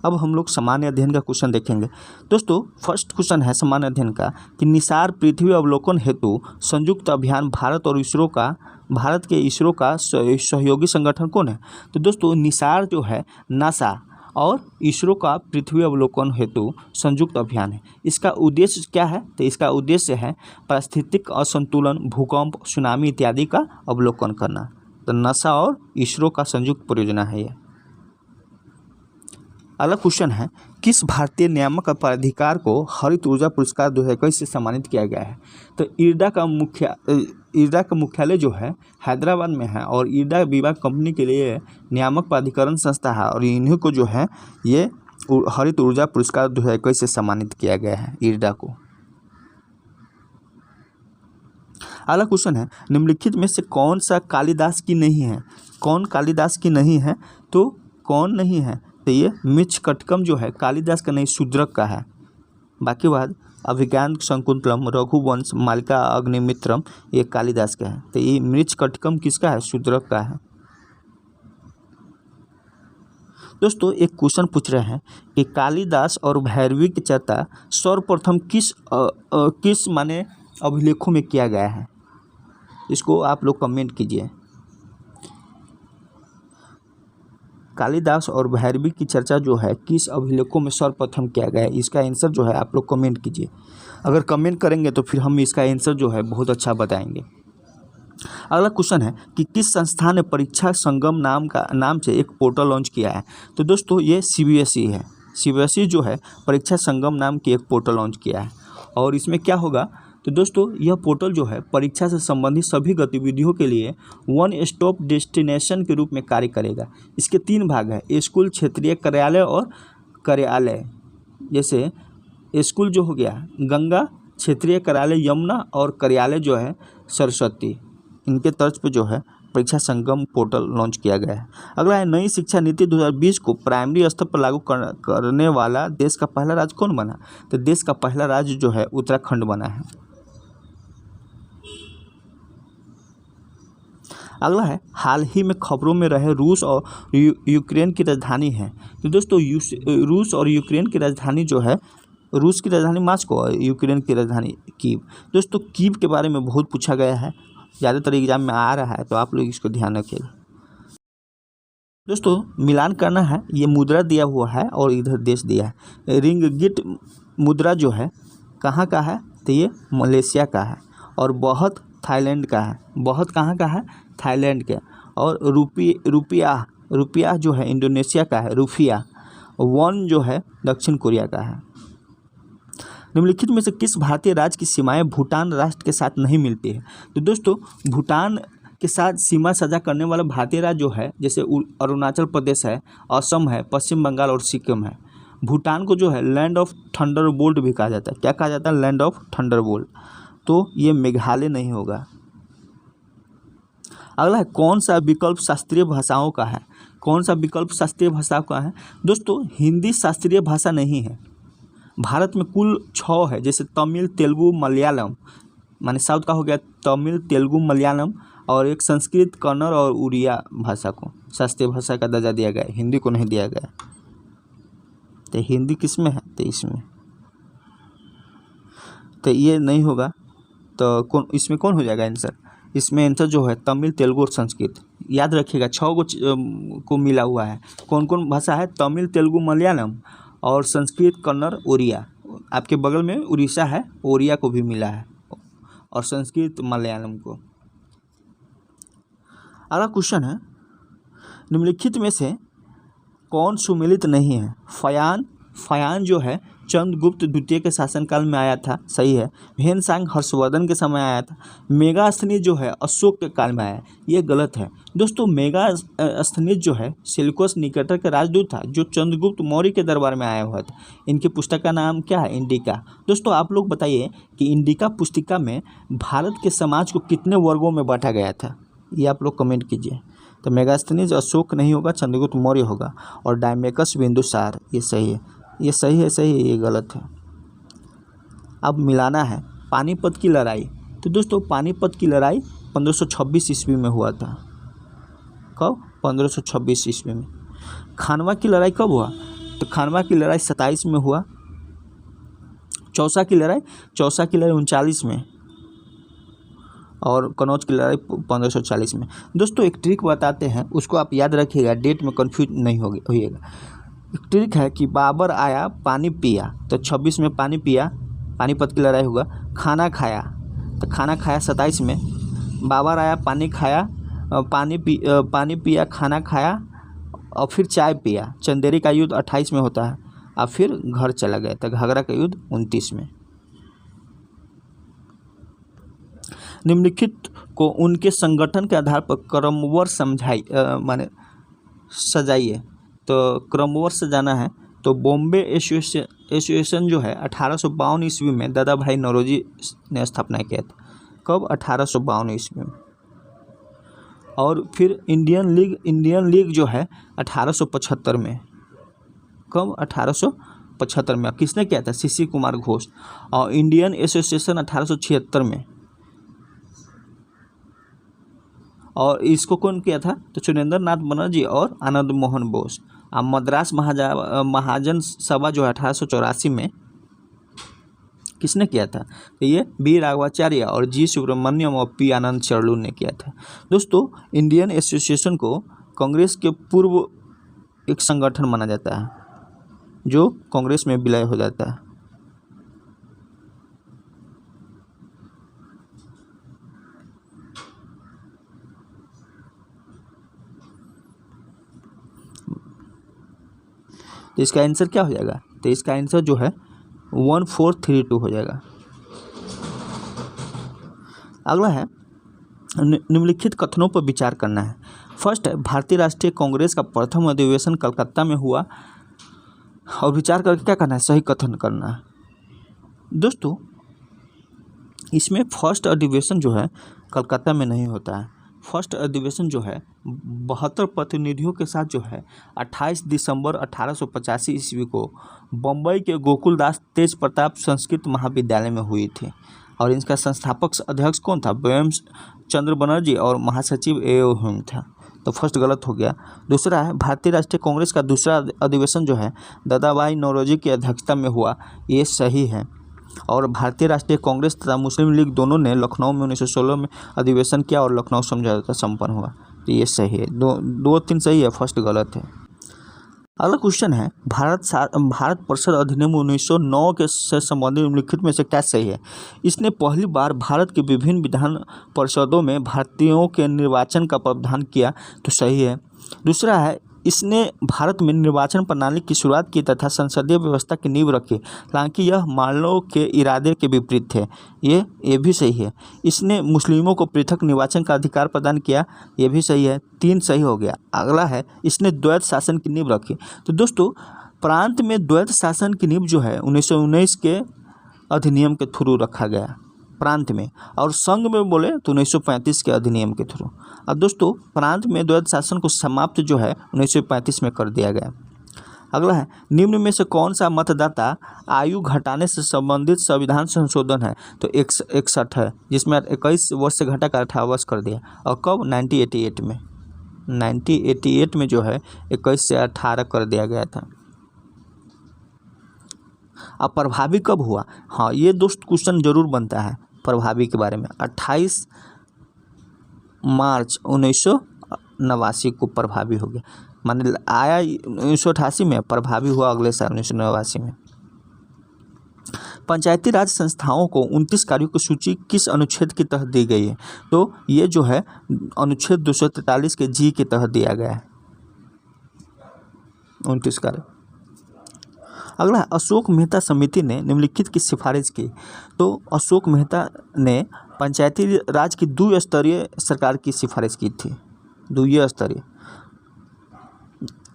Speaker 1: अब हम लोग सामान्य अध्ययन का क्वेश्चन देखेंगे। दोस्तों फर्स्ट क्वेश्चन है सामान्य अध्ययन का कि निसार पृथ्वी अवलोकन हेतु संयुक्त अभियान भारत के इसरो का सहयोगी संगठन कौन है? तो दोस्तों निसार जो है नासा और इसरो का पृथ्वी अवलोकन हेतु संयुक्त अभियान है। इसका उद्देश्य क्या है? तो इसका उद्देश्य है पारिस्थितिक असंतुलन, भूकंप, सुनामी इत्यादि का अवलोकन करना। तो नासा और इसरो का संयुक्त परियोजना है ये। अगला क्वेश्चन है, किस भारतीय नियामक प्राधिकार को हरित ऊर्जा पुरस्कार 2021 से सम्मानित किया गया है? तो इरडा का मुख्यालय जो है हैदराबाद में है और इरडा बीमा कंपनी के लिए नियामक प्राधिकरण संस्था है और इन्हीं को जो है ये हरित ऊर्जा पुरस्कार 2021 से सम्मानित किया गया है इरडा को। अगला क्वेश्चन है, निम्नलिखित में से कौन सा कालिदास की नहीं है? कौन कालिदास की नहीं है? तो कौन नहीं है? तो ये मृच्छकटिकम जो है कालिदास का नहीं शूद्रक का है। बाकी बाद अभिज्ञान शकुंतलम, रघुवंश, मालिका अग्निमित्रम ये कालिदास का है। तो ये मृच्छकटिकम किसका है? शूद्रक का है। दोस्तों एक क्वेश्चन पूछ रहे हैं कि कालिदास और भैरवी की चर्चा सर्वप्रथम किस माने अभिलेखों में किया गया है? इसको आप लोग कमेंट कीजिए। कालिदास और भैरवी की चर्चा जो है किस अभिलेखों में सर्वप्रथम किया गया है? इसका आंसर जो है आप लोग कमेंट कीजिए। अगर कमेंट करेंगे तो फिर हम इसका आंसर जो है बहुत अच्छा बताएंगे। अगला क्वेश्चन है कि किस संस्थान ने परीक्षा संगम नाम से एक पोर्टल लॉन्च किया है? तो दोस्तों ये CBSE है। CBSE जो है परीक्षा संगम नाम की एक पोर्टल लॉन्च किया है और इसमें क्या होगा? तो दोस्तों यह पोर्टल जो है परीक्षा से संबंधित सभी गतिविधियों के लिए वन स्टॉप डेस्टिनेशन के रूप में कार्य करेगा। इसके 3 भाग है, स्कूल, क्षेत्रीय कार्यालय और कार्यालय। जैसे स्कूल जो हो गया गंगा, क्षेत्रीय कार्यालय यमुना और कार्यालय जो है सरस्वती। इनके तर्ज पे जो है परीक्षा संगम पोर्टल लॉन्च किया गया है। अगला है, नई शिक्षा नीति 2020 को प्राइमरी स्तर पर लागू करने वाला देश का पहला राज्य कौन बना? तो देश का पहला राज्य जो है उत्तराखंड बना है। अगला है, हाल ही में खबरों में रहे रूस और यूक्रेन की राजधानी है। तो दोस्तों रूस और यूक्रेन की राजधानी जो है, रूस की राजधानी मास्को और यूक्रेन की राजधानी कीव। दोस्तों कीव के बारे में बहुत पूछा गया है, ज़्यादातर एग्जाम में आ रहा है, तो आप लोग इसको ध्यान रखिएगा। दोस्तों मिलान करना है, ये मुद्रा दिया हुआ है और इधर देश दिया है। रिंगगिट मुद्रा जो है कहाँ का है? तो ये मलेशिया का है और बहुत थाईलैंड का है। बहुत कहाँ का है? थाईलैंड के। और रुपया जो है इंडोनेशिया का है, रुफिया। वॉन जो है दक्षिण कोरिया का है। निम्नलिखित में से किस भारतीय राज्य की सीमाएं भूटान राष्ट्र के साथ नहीं मिलती है? तो दोस्तों भूटान के साथ सीमा साझा करने वाला भारतीय राज्य जो है, जैसे अरुणाचल प्रदेश है, असम है, पश्चिम बंगाल और सिक्किम है। भूटान को जो है लैंड ऑफ थंडरबोल्ट भी कहा जाता है। क्या कहा जाता है? Land of Thunderbolt. तो ये मेघालय नहीं होगा। अगला है, कौन सा विकल्प शास्त्रीय भाषाओं का है? कौन सा विकल्प शास्त्रीय भाषाओं का है? दोस्तों हिंदी शास्त्रीय भाषा नहीं है। भारत में कुल 6 है, जैसे तमिल, तेलुगु, मलयालम, माने साउथ का हो गया तमिल, तेलुगु, मलयालम, और एक संस्कृत, कन्नड़ और उड़िया भाषा को शास्त्रीय भाषा का दर्जा दिया गया है, हिंदी को नहीं दिया गया। तो हिंदी किस में है? तो इसमें। तो ये नहीं होगा, तो इसमें कौन हो जाएगा आंसर? इसमें आंसर जो है तमिल, तेलुगु और संस्कृत। याद रखिएगा 6 को मिला हुआ है। कौन कौन भाषा है? तमिल, तेलुगु, मलयालम और संस्कृत, कन्नड़, ओरिया। आपके बगल में उड़ीसा है, ओरिया को भी मिला है, और संस्कृत मलयालम को। अगला क्वेश्चन है, निम्नलिखित में से कौन सुमेलित नहीं है? फयान जो है चंद्रगुप्त द्वितीय के शासनकाल में आया था, सही है। भेनसांग हर्षवर्धन के समय आया था। मेगास्थनीज जो है अशोक के काल में आया, ये गलत है। दोस्तों मेगास्थनीज जो है सेल्यूकस निकेटर का राजदूत था, जो चंद्रगुप्त मौर्य के दरबार में आया हुआ था। इनकी पुस्तक का नाम क्या है? इंडिका। दोस्तों आप लोग बताइए कि इंडिका पुस्तिका में भारत के समाज को कितने वर्गों में बांटा गया था? ये आप लोग कमेंट कीजिए। तो मेगास्थनीज अशोक नहीं होगा, चंद्रगुप्त मौर्य होगा। और डायमेकस बिंदुसार, ये सही है। ये सही है, ये गलत है। अब मिलाना है पानीपत की लड़ाई। तो दोस्तों पानीपत की लड़ाई 1526 ईस्वी में हुआ था। कब? 1526 ईस्वी में। खानवा की लड़ाई कब हुआ? तो खानवा की लड़ाई 27 में हुआ। चौसा की लड़ाई 39 में, और कनौज की लड़ाई 1540 में। दोस्तों एक ट्रिक बताते हैं, उसको आप याद रखिएगा, डेट में कंफ्यूज नहीं होइएगा। एक ट्रिक है कि बाबर आया, पानी पिया, तो 26 में पानी पिया, पानीपत की लड़ाई हुआ। खाना खाया, तो खाना खाया 27 में। बाबर आया, पानी खाया, पानी पिया, खाना खाया, और फिर चाय पिया। चंदेरी का युद्ध 28 में होता है, और फिर घर चला गया था। घाघरा का युद्ध 29 में। निम्नलिखित को उनके संगठन के आधार पर क्रमवार माने सजाइए। तो क्रमवार सजाना है तो बॉम्बे एसोसिएशन जो है 1852 ईस्वी में दादा भाई नौरोजी ने स्थापना किया था। कब? 1852 ईस्वी में। और फिर इंडियन लीग जो है 1875 में। कब? 1875 में। किसने किया था? सीसी कुमार घोष। और इंडियन एसोसिएशन 1876 में। और इसको कौन किया था? तो सुरेंद्र नाथ बनर्जी और आनंद मोहन बोस। अब मद्रास महाजन सभा जो है 1884 में किसने किया था? तो ये बी राघवाचार्य और जी सुब्रमण्यम और पी आनंद चरलू ने किया था। दोस्तों, इंडियन एसोसिएशन को कांग्रेस के पूर्व एक संगठन माना जाता है जो कांग्रेस में विलय हो जाता है। तो इसका आंसर क्या हो जाएगा? तो इसका आंसर जो है 1432 हो जाएगा। अगला है निम्नलिखित कथनों पर विचार करना है। फर्स्ट है, भारतीय राष्ट्रीय कांग्रेस का प्रथम अधिवेशन कलकत्ता में हुआ। और विचार करके क्या करना है? सही कथन करना है। दोस्तों, इसमें फर्स्ट अधिवेशन जो है कलकत्ता में नहीं होता है। फर्स्ट अधिवेशन जो है 72 प्रतिनिधियों के साथ जो है 28 दिसंबर 1885 ईस्वी को बम्बई के गोकुलदास तेज प्रताप संस्कृत महाविद्यालय में हुई थी। और इनका संस्थापक अध्यक्ष कौन था? व्योम चंद्र बनर्जी और महासचिव ए.ओ. ह्यूम था। तो फर्स्ट गलत हो गया। दूसरा है, भारतीय राष्ट्रीय कांग्रेस का दूसरा अधिवेशन जो है दादा भाई नौरोजी की अध्यक्षता में हुआ। ये सही है। और भारतीय राष्ट्रीय कांग्रेस तथा मुस्लिम लीग दोनों ने लखनऊ में 1916 में अधिवेशन किया और लखनऊ समझौता संपन्न हुआ। तो ये सही है। दो तीन सही है, फर्स्ट गलत है। अगला क्वेश्चन है, भारत परिषद अधिनियम 1909 के से संबंधित निम्नलिखित में से क्या सही है? इसने पहली बार भारत के विभिन्न विधान परिषदों में भारतीयों के निर्वाचन का प्रावधान किया। तो सही है। दूसरा है, इसने भारत में निर्वाचन प्रणाली की शुरुआत की तथा संसदीय व्यवस्था की नींव रखी, हालांकि यह मानव के इरादे के विपरीत थे। ये भी सही है। इसने मुस्लिमों को पृथक निर्वाचन का अधिकार प्रदान किया। ये भी सही है। 3 सही हो गया। अगला है, इसने द्वैत शासन की नींव रखी। तो दोस्तों, प्रांत में द्वैत शासन की नींव जो है 1919 के अधिनियम के थ्रू रखा गया प्रांत में, और संघ में बोले तो 1935 के अधिनियम के थ्रू। अब दोस्तों, प्रांत में द्वैत शासन को समाप्त जो है 1935 में कर दिया गया। अगला है, निम्न में से कौन सा मतदाता आयु घटाने से संबंधित संविधान संशोधन है? तो 61 है, जिसमें 21 वर्ष से घटाकर 18 वर्ष कर दिया। और कब? 1988 में। 1988 में जो है 21 से 18 कर दिया गया था। अब प्रभावी कब हुआ? हाँ, ये दोस्त क्वेश्चन जरूर बनता है प्रभावी के बारे में। 28 मार्च 1989 को प्रभावी हो गया। माने आया 1988 में, प्रभावी हुआ अगले साल 1989 में। पंचायती राज संस्थाओं को 29 कार्यों की सूची किस अनुच्छेद के तहत दी गई है? तो ये जो है अनुच्छेद 243 के जी के तहत दिया गया है 29 कार्य। अगला, अशोक मेहता समिति ने निम्नलिखित की सिफारिश की। तो अशोक मेहता ने पंचायती राज की द्विस्तरीय सरकार की सिफारिश की थी। द्विस्तरीय।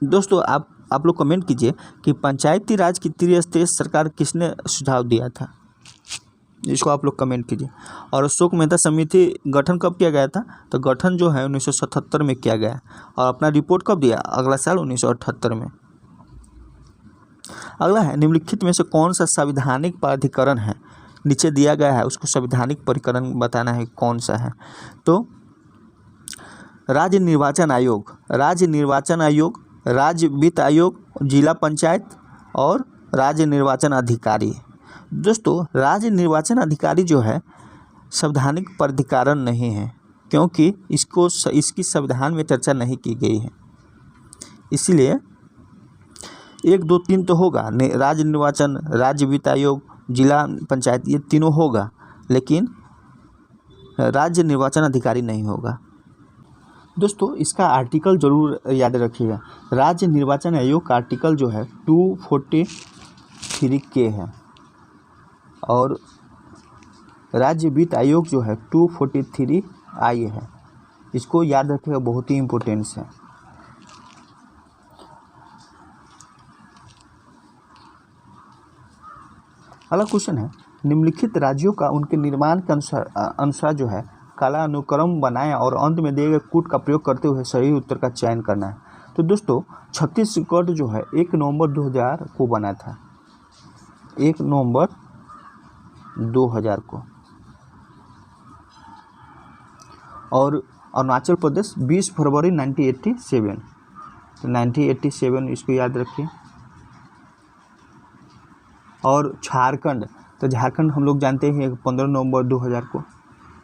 Speaker 1: दोस्तों, आप लोग कमेंट कीजिए कि पंचायती राज की त्रिस्तरीय सरकार किसने सुझाव दिया था? इसको आप लोग कमेंट कीजिए। और अशोक मेहता समिति गठन कब किया गया था? तो गठन जो है 1977 में किया गया। और अपना रिपोर्ट कब दिया? अगला साल 1978 में। अगला है, निम्नलिखित में से कौन सा संवैधानिक प्राधिकरण है? नीचे दिया गया है, उसको संवैधानिक प्राधिकरण बताना है कौन सा है। तो राज्य निर्वाचन आयोग, राज्य वित्त आयोग, जिला पंचायत और राज्य निर्वाचन अधिकारी। दोस्तों, राज्य निर्वाचन अधिकारी जो है संवैधानिक प्राधिकरण नहीं है, क्योंकि इसकी संविधान में चर्चा नहीं की गई है। इसीलिए 1, 2, 3 तो होगा, राज्य निर्वाचन, राज्य वित्त आयोग, जिला पंचायत, ये तीनों होगा, लेकिन राज्य निर्वाचन अधिकारी नहीं होगा। दोस्तों इसका आर्टिकल जरूर याद रखिएगा। राज्य निर्वाचन आयोग का आर्टिकल जो है 243 है और राज्य वित्त आयोग जो है 243 है। इसको याद रखिएगा, बहुत ही इम्पोर्टेंस है। अगला क्वेश्चन है, निम्नलिखित राज्यों का उनके निर्माण के अनुसार जो है कालानुक्रम बनाएं और अंत में दिए गए कूट का प्रयोग करते हुए सही उत्तर का चयन करना है। तो दोस्तों छत्तीसगढ़ जो है 1 नवंबर 2000 को बना था, 1 नवंबर 2000 को। और अरुणाचल प्रदेश 20 फरवरी 1987, तो 1987 इसको याद रखिए। और झारखंड, तो झारखंड हम लोग जानते हैं 15 नवंबर 2000 को।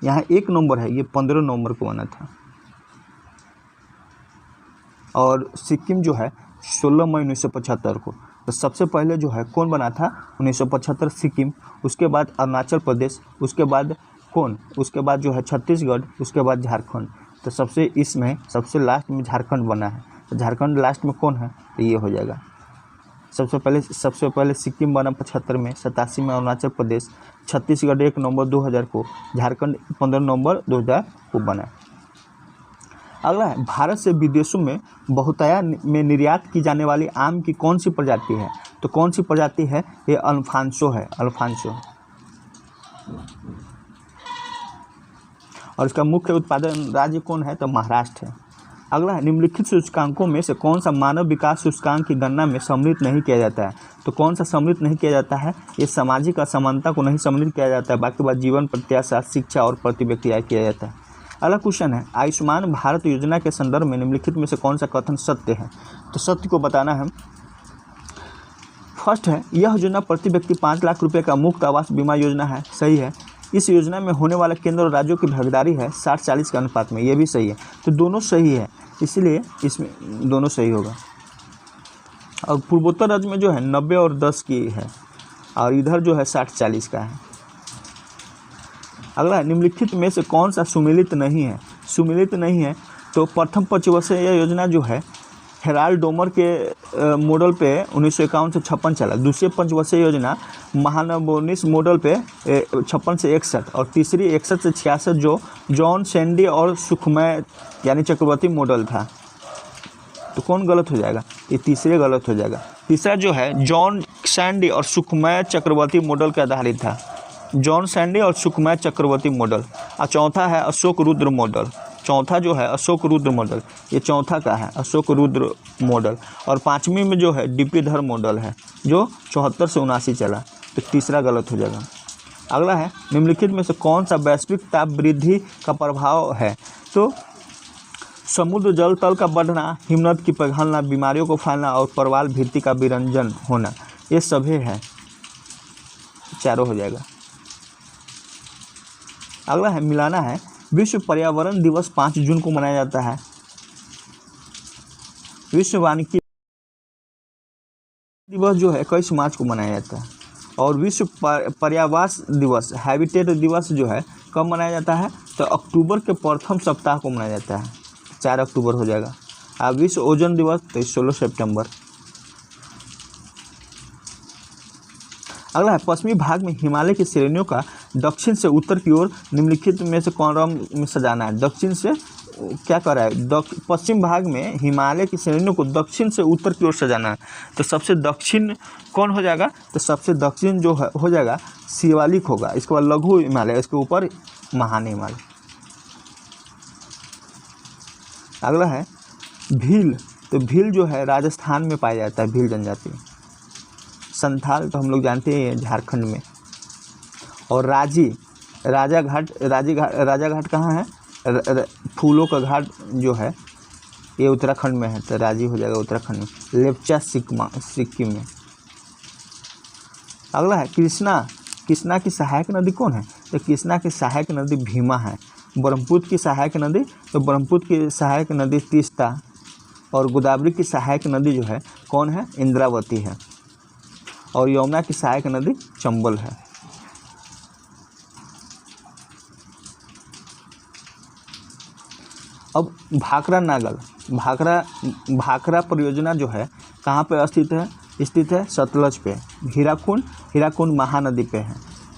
Speaker 1: यहाँ 1 नवंबर है, ये 15 नवंबर को बना था। और सिक्किम जो है 16 मई 1975 को। तो सबसे पहले जो है कौन बना था 1975, सिक्किम। उसके बाद अरुणाचल प्रदेश, उसके बाद कौन, उसके बाद जो है छत्तीसगढ़, उसके बाद झारखंड। तो सबसे लास्ट में झारखंड बना है। तो झारखंड लास्ट में कौन है, तो ये हो जाएगा। सबसे पहले सिक्किम बना 75 में, 87 में अरुणाचल प्रदेश, छत्तीसगढ़ 1 नवंबर 2000 को, झारखंड 15 नवंबर 2000 को बना। अगला है, भारत से विदेशों में बहुतायत में निर्यात की जाने वाली आम की कौन सी प्रजाति है। तो कौन सी प्रजाति है, ये अल्फांसो है, अल्फांसो। और इसका मुख्य उत्पादन राज्य कौन है, तो महाराष्ट्र है। अगला है, निम्नलिखित सूचकांकों में से कौन सा मानव विकास सूचकांक की गणना में सम्मिलित नहीं किया जाता है। तो कौन सा सम्मिलित नहीं किया जाता है, ये सामाजिक असमानता को नहीं सम्मिलित किया जाता है। बाकी बात जीवन प्रत्याशा, शिक्षा और प्रति व्यक्ति आय किया जाता है। अगला क्वेश्चन है, आयुष्मान भारत योजना के संदर्भ में निम्नलिखित में से कौन सा कथन सत्य है। तो सत्य को बताना है। फर्स्ट है, यह योजना प्रति व्यक्ति 5 लाख रुपये का मुफ्त आवास बीमा योजना है, सही है। इस योजना में होने वाला केंद्र और राज्यों की भागीदारी है 60-40 के अनुपात में, ये भी सही है। तो दोनों सही है, इसलिए इसमें दोनों सही होगा। और पूर्वोत्तर राज्य में जो है 90 और 10 की है, और इधर जो है 60-40 का है। अगला, निम्नलिखित में से कौन सा सुमेलित नहीं है। सुमेलित नहीं है तो प्रथम पंचवर्षीय योजना जो है हेराल्ड डोमर के मॉडल पे 1951 से 56 चला। दूसरी पंचवर्षीय योजना महानवोन्मेष मॉडल पे 56 से 61, और तीसरी 61 से 66 जो जॉन सैंडी और सुखमय यानी चक्रवर्ती मॉडल था। तो कौन गलत हो जाएगा, ये तीसरे गलत हो जाएगा। तीसरा जो है जॉन सैंडी और सुखमय चक्रवर्ती मॉडल के आधारित था, जॉन सैंडी और सुखमय चक्रवर्ती मॉडल। और चौथा है अशोक रुद्र मॉडल। चौथा जो है अशोक रुद्र मॉडल, ये चौथा का है अशोक रुद्र मॉडल। और पाँचवीं में जो है डीपी धर मॉडल है जो 74 से 79 चला। तो तीसरा गलत हो जाएगा। अगला है, निम्नलिखित में से कौन सा वैश्विक ताप वृद्धि का प्रभाव है। तो समुद्र जल तल का बढ़ना, हिमनद की पिघलना, बीमारियों को फैलना और परवाल भित्ति का विरंजन होना, ये सभी है, चारों हो जाएगा। अगला है, मिलाना है, विश्व पर्यावरण दिवस 5 जून को मनाया जाता है। विश्व वानिकी दिवस जो है 21 मार्च को मनाया जाता है। और विश्व पर्यावास दिवस, हैबिटेट दिवस जो है कब मनाया जाता है, तो अक्टूबर के प्रथम सप्ताह को मनाया जाता है, 4 अक्टूबर हो जाएगा। और विश्व ओजोन दिवस तो 16 सितंबर। अगला है, पश्चिमी भाग में हिमालय की श्रेणियों का दक्षिण से उत्तर की ओर निम्नलिखित में से कौन क्रम में सजाना है। दक्षिण से क्या कर रहा है, पश्चिम भाग में हिमालय की श्रेणियों को दक्षिण से उत्तर की ओर सजाना है। तो सबसे दक्षिण कौन हो जाएगा, तो सबसे दक्षिण जो है हो जाएगा शिवालिक होगा। इसके बाद लघु हिमालय, इसके ऊपर महान हिमालय। अगला है भील। तो भील जो है राजस्थान में पाया जाता है, भील जनजाति। संथाल तो हम लोग जानते हैं झारखंड में। और राजा घाट कहाँ है, फूलों का घाट जो है ये उत्तराखंड में है, तो राजी हो जाएगा उत्तराखंड में। लेप्चा सिक्किम में। अगला है कृष्णा की सहायक नदी कौन है, तो कृष्णा की सहायक नदी भीमा है। ब्रह्मपुत्र की सहायक नदी, तो ब्रह्मपुत्र की सहायक नदी तीस्ता। और गोदावरी की सहायक नदी जो है कौन है, इंद्रावती है। और यमुना की सहायक नदी चंबल है। अब भाखड़ा नागल, भाखड़ा परियोजना जो है कहाँ पे स्थित है सतलज पे। हीराकुंड महानदी पे है।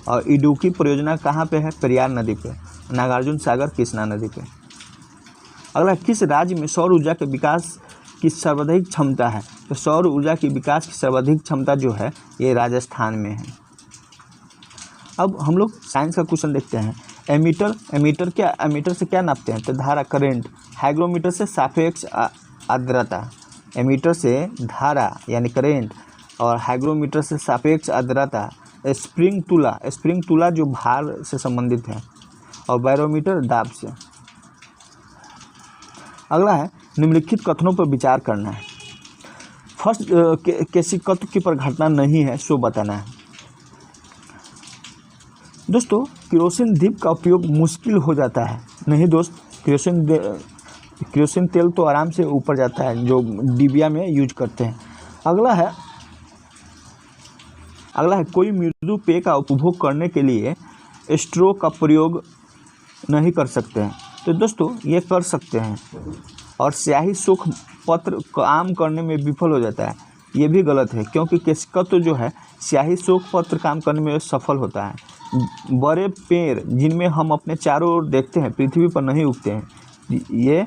Speaker 1: और इडुक्की परियोजना कहाँ पे है, पेरियार नदी पे। नागार्जुन सागर कृष्णा नदी पे। अगला, किस राज्य में सौर ऊर्जा के विकास की सर्वाधिक क्षमता है? तो सौर ऊर्जा की विकास की सर्वाधिक क्षमता जो है ये राजस्थान में है। अब हम लोग साइंस का क्वेश्चन देखते हैं। एमीटर से क्या नापते हैं? तो धारा, करंट। हाइग्रोमीटर से सापेक्ष आर्द्रता। एमीटर से धारा यानी करंट और हाइग्रोमीटर से सापेक्ष आर्द्रता। स्प्रिंग तुला जो भार से संबंधित है और बैरोमीटर दाब से। अगला है, निम्नलिखित कथनों पर विचार करना है। फर्स्ट, किसी तत्व की पर घटना नहीं है सो बताना है। दोस्तों, केरोसिन दीप का उपयोग मुश्किल हो जाता है। नहीं दोस्त, केरोसिन तेल तो आराम से ऊपर जाता है जो डिबिया में यूज करते हैं। अगला है कोई मृदु पेय का उपभोग करने के लिए स्ट्रो का प्रयोग नहीं कर सकते हैं। तो दोस्तों ये कर सकते हैं। और स्याही सुख पत्र काम करने में विफल हो जाता है, ये भी गलत है, क्योंकि केशिकत्व जो है स्याही सुख पत्र काम करने में सफल होता है। बड़े पेड़ जिनमें हम अपने चारों ओर देखते हैं पृथ्वी पर नहीं उगते हैं, ये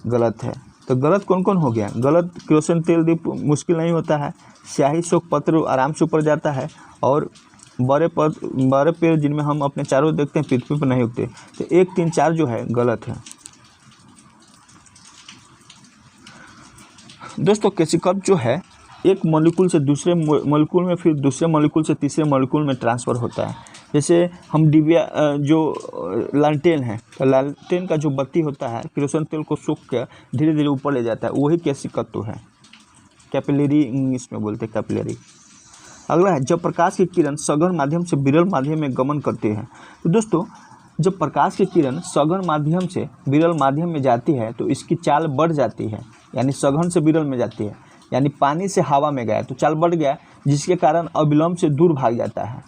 Speaker 1: गलत है। तो गलत कौन कौन हो गया? गलत, केरोसिन तेल दीप मुश्किल नहीं होता है, स्याही शोक पत्र आराम से ऊपर जाता है, और बड़े पेड़ जिनमें हम अपने चारों ओर देखते हैं पृथ्वी पर नहीं उगते। तो 1, 3, 4 जो है गलत है। दोस्तों, केशिकत्व जो है एक मॉलिक्यूल से दूसरे मॉलिक्यूल में, फिर दूसरे मॉलिक्यूल से तीसरे मॉलिक्यूल में ट्रांसफ़र होता है। जैसे हम डिबिया जो लालटेन है, तो लालटेन का जो बत्ती होता है केरोसिन तेल को सूख कर धीरे धीरे ऊपर ले जाता है, वही केशिकत्व है। कैपिलरी इंग्लिश में बोलते हैं, कैपिलरी। अगला है, जब प्रकाश की किरण सघन माध्यम से विरल माध्यम में गमन करती है। तो दोस्तों, जब प्रकाश की किरण सघन माध्यम से विरल माध्यम में जाती है तो इसकी चाल बढ़ जाती है, यानी सघन से विरल में जाती है, यानी पानी से हवा में गया तो चाल बढ़ गया, जिसके कारण अविलंब से दूर भाग जाता है।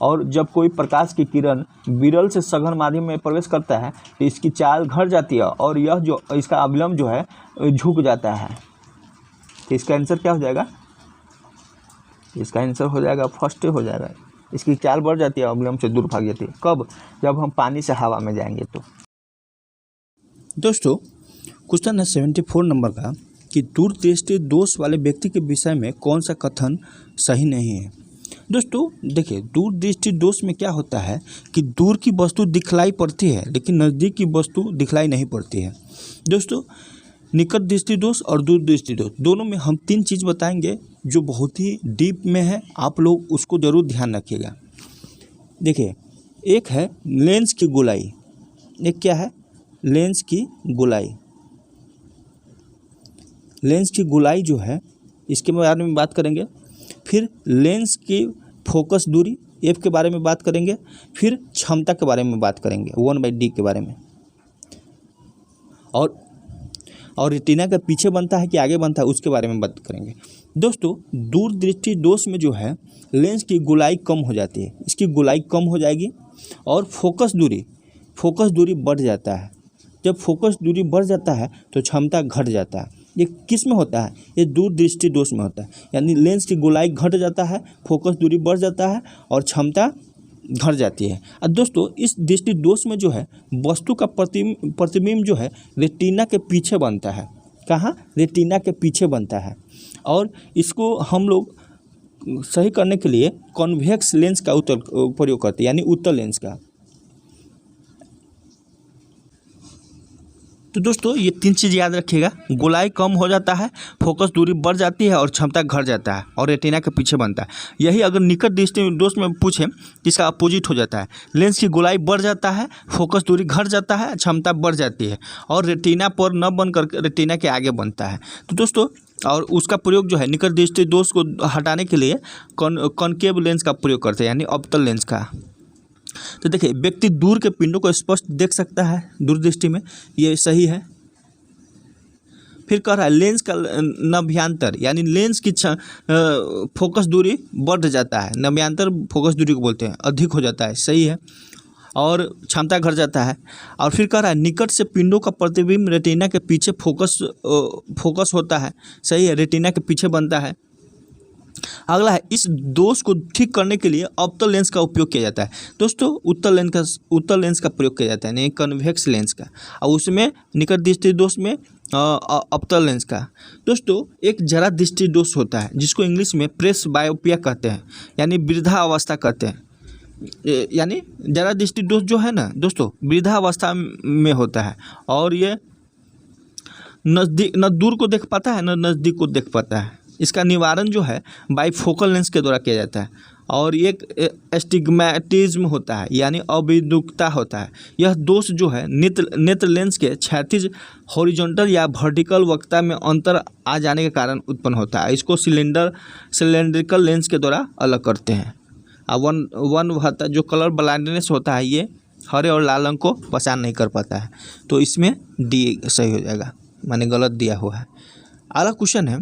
Speaker 1: और जब कोई प्रकाश की किरण विरल से सघन माध्यम में प्रवेश करता है तो इसकी चाल घट जाती है और यह जो इसका अविलंब जो है झुक जाता है। तो इसका आंसर क्या हो जाएगा? इसका आंसर हो जाएगा फर्स्ट हो जाएगा। इसकी चाल बढ़ जाती है, अविलंब से दूर भाग जाती है। कब? जब हम पानी से हवा में जाएंगे तो। दोस्तों, क्वेश्चन है 74 नंबर का कि दूरदृष्टि दोष वाले व्यक्ति के विषय में कौन सा कथन सही नहीं है। दोस्तों देखिए, दूरदृष्टि दोष में क्या होता है कि दूर की वस्तु दिखलाई पड़ती है लेकिन नज़दीक की वस्तु दिखलाई नहीं पड़ती है। दोस्तों, निकट दृष्टि दोष और दूरदृष्टि दोष दोनों में हम 3 चीज़ बताएंगे जो बहुत ही डीप में है, आप लोग उसको ज़रूर ध्यान रखिएगा। देखिए, एक है लेंस की गोलाई, एक क्या है? लेंस की गोलाई। लेंस की गोलाई जो है इसके बारे में बात करेंगे। फिर लेंस की फोकस दूरी एफ के बारे में बात करेंगे। फिर क्षमता के बारे में बात करेंगे 1/d के बारे में। और रेटिना के पीछे बनता है कि आगे बनता है उसके बारे में बात करेंगे। दोस्तों, दूरदृष्टि दोष में जो है लेंस की गोलाई कम हो जाती है, इसकी गोलाई कम हो जाएगी और फोकस दूरी बढ़ जाता है। जब फोकस दूरी बढ़ जाता है तो क्षमता घट जाता है। ये किस में होता है? ये दूरदृष्टि दोष में होता है, यानी लेंस की गोलाई घट जाता है, फोकस दूरी बढ़ जाता है और क्षमता घट जाती है। और दोस्तों, इस दृष्टि दोष में जो है वस्तु का प्रतिबिंब जो है रेटिना के पीछे बनता है। कहाँ? रेटिना के पीछे बनता है। और इसको हम लोग सही करने के लिए कॉन्वेक्स लेंस का प्रयोग करते हैं, यानी उत्तल लेंस का। तो दोस्तों, ये 3 चीज़ याद रखिएगा। गोलाई कम हो जाता है, फोकस दूरी बढ़ जाती है और क्षमता घट जाता है और रेटिना के पीछे बनता है। यही अगर निकट दृष्टि दोष में पूछें, इसका अपोजिट हो जाता है। लेंस की गोलाई बढ़ जाता है, फोकस दूरी घट जाता है, क्षमता बढ़ जाती है और रेटिना पर न बन कर रेटिना के आगे बनता है। तो दोस्तों, और उसका प्रयोग जो है निकट दृष्टि दोष को हटाने के लिए कॉनकेव लेंस का प्रयोग करते हैं, यानी अवतल लेंस का। तो देखिए, व्यक्ति दूर के पिंडों को स्पष्ट देख सकता है दूरदृष्टि में, ये सही है। फिर कह रहा है लेंस का नभ्यांतर, यानी लेंस की फोकस दूरी बढ़ जाता है। नभ्यांतर फोकस दूरी को बोलते हैं, अधिक हो जाता है, सही है। और क्षमता घट जाता है। और फिर कह रहा है निकट से पिंडों का प्रतिबिंब रेटिना के पीछे फोकस होता है। सही है, रेटिना के पीछे बनता है। अगला है इस दोष को ठीक करने के लिए अवतल लेंस का उपयोग किया जाता है। दोस्तों उत्तल लेंस का प्रयोग किया जाता है, नहीं कन्वेक्स लेंस का, और उसमें निकट दृष्टि दोष में अवतल लेंस का। दोस्तों एक जरा दृष्टि दोष होता है जिसको इंग्लिश में प्रेस बायोपिया कहते हैं, यानी वृद्धावस्था कहते हैं। यानी जरा दृष्टि दोष जो है ना दोस्तों वृद्धावस्था में होता है, और ये न दूर को देख पाता है न नज़दीक को देख पाता है। इसका निवारण जो है बाइफोकल लेंस के द्वारा किया जाता है। और एक एस्टिग्मेटिज्म होता है, यानी अविद्युक्ता होता है। यह दोष जो है नेत्र लेंस के क्षैतिज हॉरिजॉन्टल या वर्टिकल वक्रता में अंतर आ जाने के कारण उत्पन्न होता है। इसको सिलेंड्रिकल लेंस के द्वारा अलग करते हैं। वन होता जो कलर ब्लाइंडनेस होता है, ये हरे और लाल रंग को पहचान नहीं कर पाता है, तो इसमें डी सही हो जाएगा, मैंने गलत दिया हुआ है। अगला क्वेश्चन है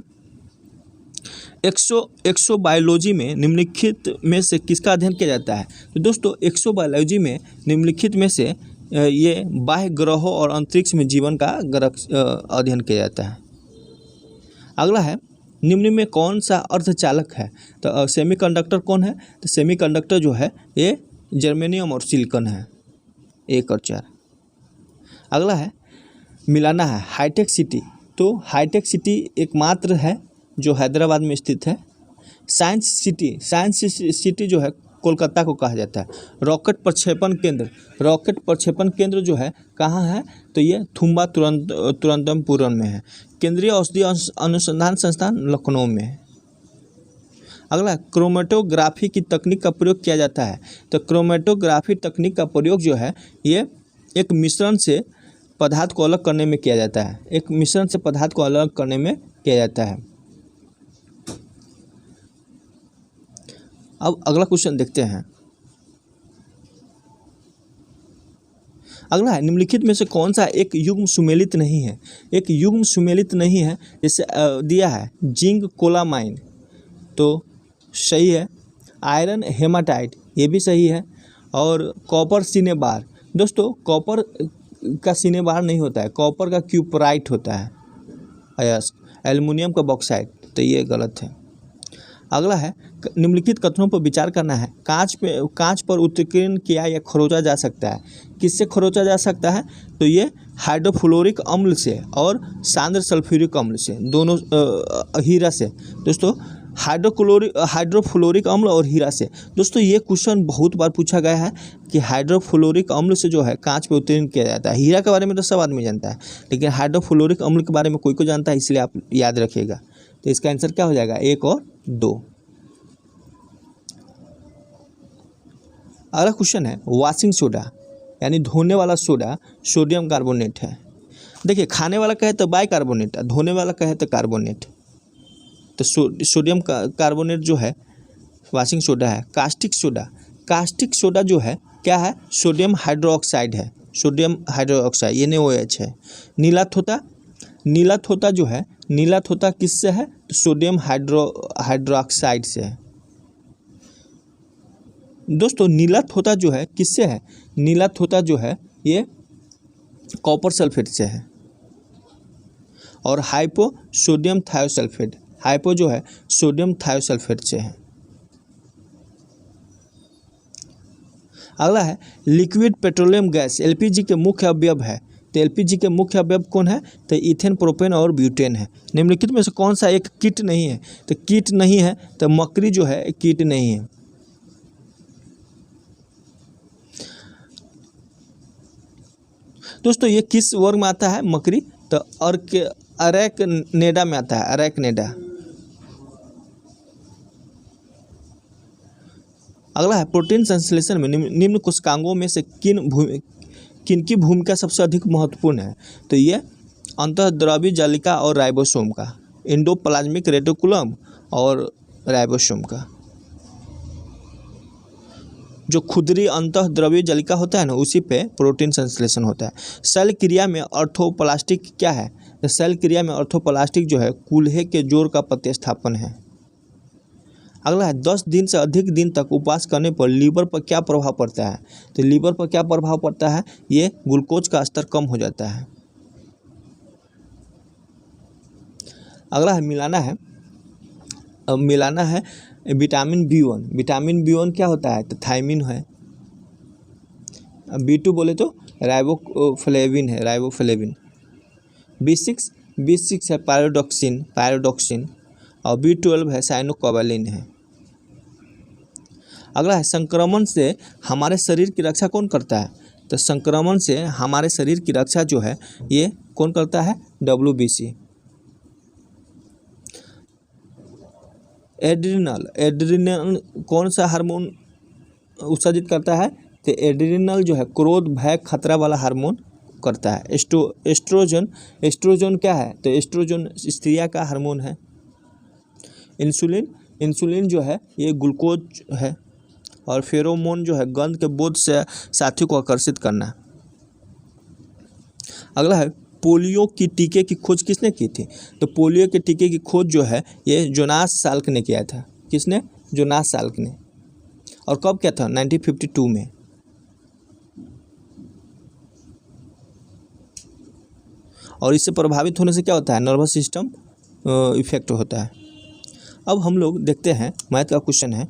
Speaker 1: एक्सोबायोलॉजी में निम्नलिखित में से किसका अध्ययन किया जाता है। तो दोस्तों एक्सोबायोलॉजी में निम्नलिखित में से ये बाह्य ग्रहों और अंतरिक्ष में जीवन का अध्ययन किया जाता है। अगला है निम्न में कौन सा अर्धचालक है। तो सेमीकंडक्टर कौन है। तो सेमीकंडक्टर जो है ये जर्मेनियम और सिलिकॉन है, 1 और 4। अगला है मिलाना है हाईटेक सिटी। तो हाईटेक सिटी एकमात्र है जो हैदराबाद में स्थित है। साइंस सिटी जो है कोलकाता को कहा जाता है। रॉकेट प्रक्षेपण केंद्र जो है कहाँ है। तो ये थुम्बा तुरंतमपुरम में है। केंद्रीय औषधि अनुसंधान संस्थान लखनऊ में है। अगला क्रोमेटोग्राफी की तकनीक का प्रयोग किया जाता है। तो क्रोमेटोग्राफी तकनीक का प्रयोग जो है ये एक मिश्रण से पदार्थ को अलग करने में किया जाता है। अब अगला क्वेश्चन देखते हैं। अगला है निम्नलिखित में से कौन सा एक युग्म सुमेलित नहीं है। जैसे दिया है जिंक कोलामाइन, तो सही है। आयरन हेमाटाइट, ये भी सही है। और कॉपर सिनेबार, दोस्तों कॉपर का सिनेबार नहीं होता है, कॉपर का क्यूपराइट होता है। एल्युमिनियम का बॉक्साइट, तो ये गलत है। अगला है निम्नलिखित कथनों पर विचार करना है। कांच पर उत्कीर्ण किया या खरोचा जा सकता है। किससे खरोचा जा सकता है। तो ये हाइड्रोफ्लोरिक अम्ल से और सांद्र सल्फ्यूरिक अम्ल से, दोनों हीरा से। दोस्तों हाइड्रोफ्लोरिक अम्ल और हीरा से। दोस्तों ये क्वेश्चन बहुत बार पूछा गया है कि हाइड्रोफ्लोरिक अम्ल से जो है कांच पे उत्कीर्ण किया जाता है। हीरा के बारे में तो सब आदमी जानता है, लेकिन हाइड्रोफ्लोरिक अम्ल के बारे में कोई जानता है, इसलिए आप याद रखिएगा। तो इसका आंसर क्या हो जाएगा, 1 और 2। अगला क्वेश्चन है वॉशिंग सोडा यानी धोने वाला सोडा सोडियम कार्बोनेट है। देखिए खाने वाला कहे तो बाइकार्बोनेट, धोने वाला कहे तो कार्बोनेट। तो सोडियम कार्बोनेट जो है वॉशिंग सोडा है। कास्टिक सोडा जो है क्या है, सोडियम हाइड्रोक्साइड है, ये NaOH है। नीला थोता जो है, नीला थोता किससे है, तो सोडियम हाइड्रोक्साइड से है। दोस्तों नीला थोता जो है किससे है, नीला थोता जो है ये कॉपर सल्फेट से है। और हाइपो सोडियम थायोसल्फेट, हाइपो जो है सोडियम थायोसल्फेट से है। अगला है लिक्विड पेट्रोलियम गैस LPG के मुख्य अवयव है। तो LPG के मुख्य अवयव कौन है, तो इथेन, प्रोपेन और ब्यूटेन है। निम्नलिखित में से कौन सा एक कीट नहीं है। तो कीट नहीं है, तो मकड़ी जो है कीट नहीं है। दोस्तों ये किस वर्ग में आता है मकड़ी, तो अरेकनेडा में आता है, अरेकनेडा। अगला है प्रोटीन संश्लेषण में निम्न कोशिकांगों में से किनकी भूमिका सबसे अधिक महत्वपूर्ण है। तो ये अंतःद्रव्य जालिका और राइबोसोम का, एंडोप्लाज्मिक रेटिकुलम और राइबोसोम का। जो खुदरी अंतःद्रव्य जालिका होता है ना, उसी पे प्रोटीन संश्लेषण होता है। सेल क्रिया में ऑर्थोप्लास्टिक क्या है, तो सेल क्रिया में ऑर्थोप्लास्टिक जो है कूल्हे के जोड़ का प्रतिस्थापन है। अगला है 10 दिन से अधिक दिन तक उपवास करने पर लीवर पर क्या प्रभाव पड़ता है। तो लीवर पर क्या प्रभाव पड़ता है, ये ग्लूकोज का स्तर कम हो जाता है। अगला है मिलाना है विटामिन B1। विटामिन B1 क्या होता है, तो थायमिन है। B2 बोले तो राइबोफ्लेविन है, राइबोफ्लेविन। B6 है पायरोडॉक्सिन और B12 है साइनोकोबालिन है। अगला है संक्रमण से हमारे शरीर की रक्षा कौन करता है। तो संक्रमण से हमारे शरीर की रक्षा जो है ये कौन करता है, WBC। एड्रिनल कौन सा हार्मोन उत्सर्जित करता है, तो एड्रिनल जो है क्रोध भय खतरा वाला हार्मोन करता है। एस्ट्रोजन क्या है, तो एस्ट्रोजन स्त्रिया का हार्मोन है। इंसुलिन जो है ये ग्लूकोज है। और फेरोमोन जो है गंध के बोध से साथी को आकर्षित करना। अगला है पोलियो की टीके की खोज किसने की थी। तो पोलियो के टीके की खोज जो है ये जोनास साल्क ने किया था। किसने, जोनास साल्क ने। और कब किया था, 1952 में। और इससे प्रभावित होने से क्या होता है, नर्वस सिस्टम इफेक्ट होता है। अब हम लोग देखते हैं मैथ का क्वेश्चन है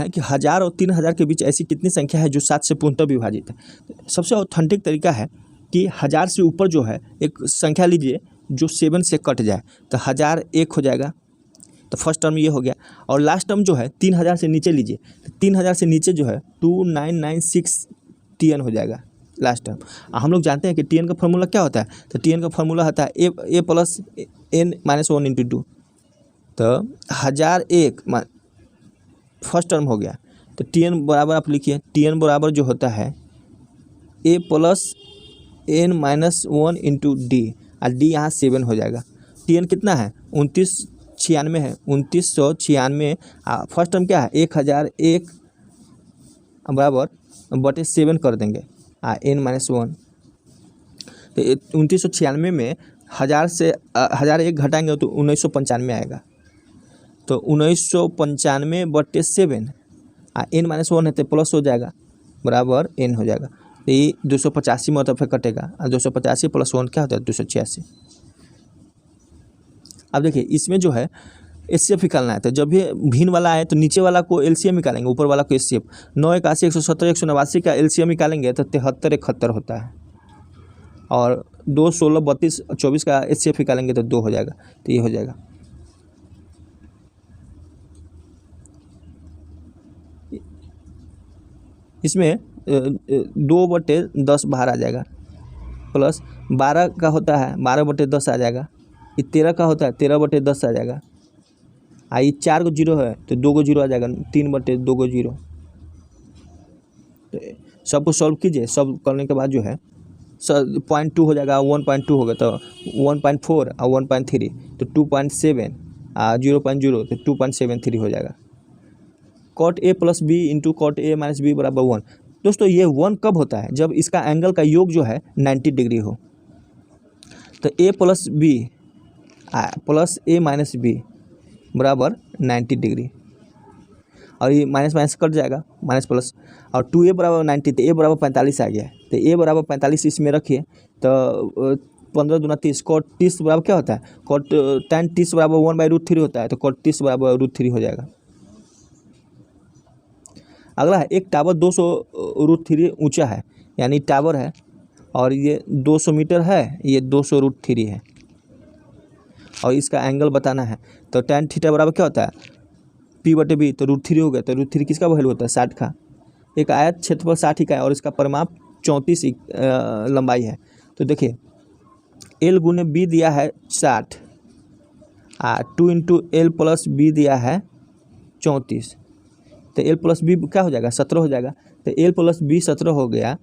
Speaker 1: कि 1000 और 3000 के बीच ऐसी कितनी संख्या है जो 7 से पूर्णतः विभाजित है। सबसे ऑथेंटिक तरीका है कि 1000 से ऊपर जो है एक संख्या लीजिए जो 7 से कट जाए, तो 1000 1 हो जाएगा। तो फर्स्ट टर्म ये हो गया। और लास्ट टर्म जो है 3000 से नीचे लीजिए, तो 3000 से नीचे जो है 2996 TN हो जाएगा लास्ट टर्म। हम लोग जानते हैं कि TN का फॉर्मूला क्या होता है, तो TN का फॉर्मूला होता है A + n - 1 × 2। तो 1001 फर्स्ट टर्म हो गया। तो TN बराबर आप लिखिए, TN बराबर जो होता है A + n - 1 × D, और D यहाँ 7 हो जाएगा। TN कितना है, 2996 है, 2996। फर्स्ट टर्म क्या है, 1001 बराबर बटे 7 कर देंगे n - 1। तो 2996 में 1000 से 1001 घटाएंगे तो 1995 आएगा। तो 1995 बटे 7 n - 1 है तो प्लस हो जाएगा, बराबर n हो जाएगा। तो ये 285 मतलब फिर कटेगा, और 285 + 1 क्या होता है, 286। अब देखिए इसमें जो है HCF निकालना है। तो जब भी भिन्न वाला आए तो नीचे वाला को LCM निकालेंगे, ऊपर वाला को HCF। 9 81 117 189 का LCM निकालेंगे तो 73 71 होता है। और 2 16 32 24 का HCF निकालेंगे तो 2 हो जाएगा। तो ये हो जाएगा। इसमें 2/10 बाहर आ जाएगा, प्लस 12 का होता है 12/10 आ जाएगा। ये 13 का होता है 13/10 आ जाएगा। ये 4 को 0 है तो 2 को 0 आ जाएगा, 3/2 को 0। तो सबको सॉल्व कीजिए, सॉल्व करने के बाद जो है 0.2 हो जाएगा, 1.2 होगा तो 1.4 और 1.3 तो 2.7 0.0 तो 2.73 हो जाएगा। cot A + B × cot A - B बराबर 1। दोस्तों ये 1 कब होता है, जब इसका एंगल का योग जो है 90 डिग्री हो। तो A + B + A - B बराबर 90 डिग्री। और ये माइनस कट जाएगा, माइनस प्लस। और 2A बराबर 90 तो A बराबर 45 आ गया है। तो A बराबर 45 इसमें रखिए तो 15 दूना 30। cot 30 बराबर क्या होता है, cot tan 30 बराबर 1/√3 होता है। तो cot 30 बराबर √3 हो जाएगा। अगला है एक टावर 200√3 ऊंचा है, यानी टावर है और ये 200 मीटर है, ये 200√3 है और इसका एंगल बताना है। तो tan थीटा बराबर क्या होता है, P/B। तो √3 हो गया। तो √3 किसका वैल्यू होता है, 60 का। एक आयत क्षेत्रफल 60 इकाई और इसका परिमाप 34 लंबाई है। तो देखिए L × B दिया है 60, 2 × L + B दिया है 34। तो L + B क्या हो जाएगा, 17 हो जाएगा। तो L + B 17 हो गया।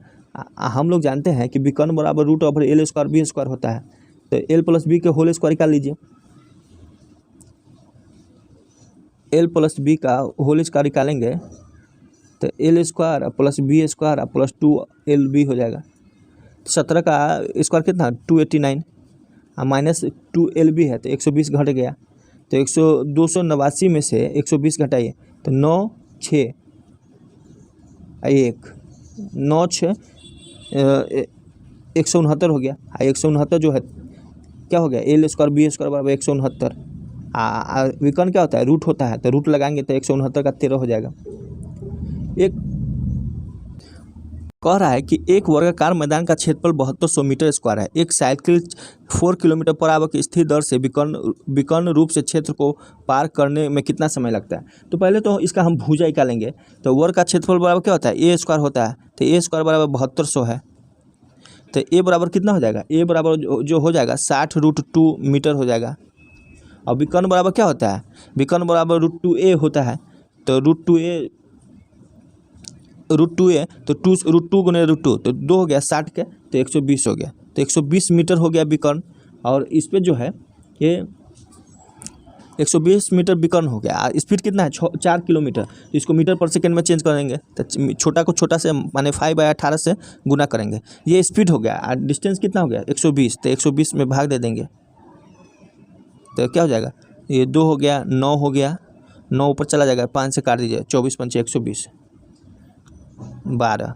Speaker 1: हम लोग जानते हैं कि विकर्ण बराबर √L² B² होता है। तो L + B के होल स्क्वायर निकाल लीजिए। L + B का होल स्क्वायर निकालेंगे तो L² + B² + 2LB हो जाएगा। 17 का स्क्वायर कितना, 289 -2LB है तो 120 घट गया। तो 289 में से 120 घटाइए तो 9 6 1 9 6 169 हो गया। 169 जो है क्या हो गया, एल स्क्वायर बी स्क्वायर बराबर 169। विकर्ण क्या होता है, रूट होता है, तो रूट लगाएंगे तो 169 का 13 हो जाएगा। एक कह रहा है कि एक वर्गाकार मैदान का क्षेत्रफल 7200 मीटर स्क्वायर है। एक साइकिल 4 किलोमीटर पर आवर की स्थिर दर से विकर्ण रूप से क्षेत्र को पार करने में कितना समय लगता है। तो पहले तो इसका हम भुजा निकालेंगे। तो वर्ग का क्षेत्रफल बराबर क्या होता है, ए स्क्वायर होता है, तो ए स्क्वायर बराबर 7200 है। तो ए बराबर कितना हो जाएगा, ए बराबर जो हो जाएगा 60√2 मीटर हो जाएगा। और विकर्ण बराबर क्या होता है, विकर्ण बराबर √2a होता है। तो √2a तो 2 गुने √2 तो 2 हो गया 60 के, तो 120 हो गया। तो 120 मीटर हो गया विकर्ण। और इस पर जो है ये 120 मीटर विकर्ण हो गया। स्पीड कितना है, 4 किलोमीटर। तो इसको मीटर पर सेकेंड में चेंज करेंगे, तो छोटा को छोटा से माने 5/18 से गुना करेंगे, ये स्पीड हो गया। और डिस्टेंस कितना हो गया 120, तो 120 में भाग दे देंगे तो क्या हो जाएगा, ये 2 हो गया, 9 हो गया, 9 ऊपर चला जाएगा, 5 से काट दीजिए, 24 पंचे 120, 12।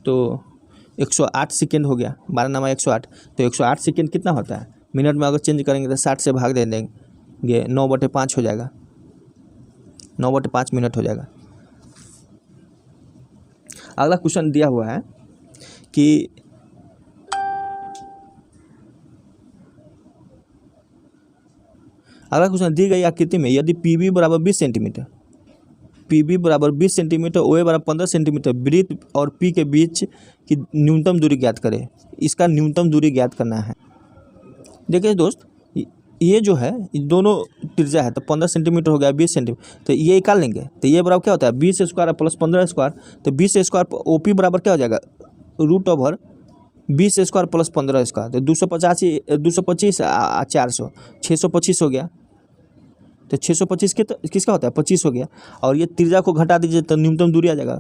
Speaker 1: तो 108 सेकेंड हो गया, 12 नामा 108। तो 108 सेकेंड कितना होता है मिनट में, अगर चेंज करेंगे तो 60 से भाग दे देंगे, 9/5 हो जाएगा, 9/5 मिनट हो जाएगा। अगला क्वेश्चन दिया हुआ है कि अगला क्वेश्चन दी गई आकृति में यदि PB बराबर 20 सेंटीमीटर, PB बराबर 20 सेंटीमीटर, OA बराबर 15 सेंटीमीटर, वृत्त और P के बीच की न्यूनतम दूरी ज्ञात करें। इसका न्यूनतम दूरी ज्ञात करना है। देखिए दोस्त, ये जो है दोनों त्रिज्या है, तो 15 सेंटीमीटर हो गया, 20 सेंटीमीटर, तो ये निकाल लेंगे। तो ये बराबर क्या होता है 20 स्क्वायर प्लस 15 स्क्वायर, तो 20 स्क्वायर OP बराबर क्या हो जाएगा √20 स्क्वायर प्लस 15 स्क्वायर, तो 225 400 625 हो गया। तो 625 किसका होता है 25 हो गया। और ये त्रिज्या को घटा दीजिए तो न्यूनतम दूरी आ जाएगा,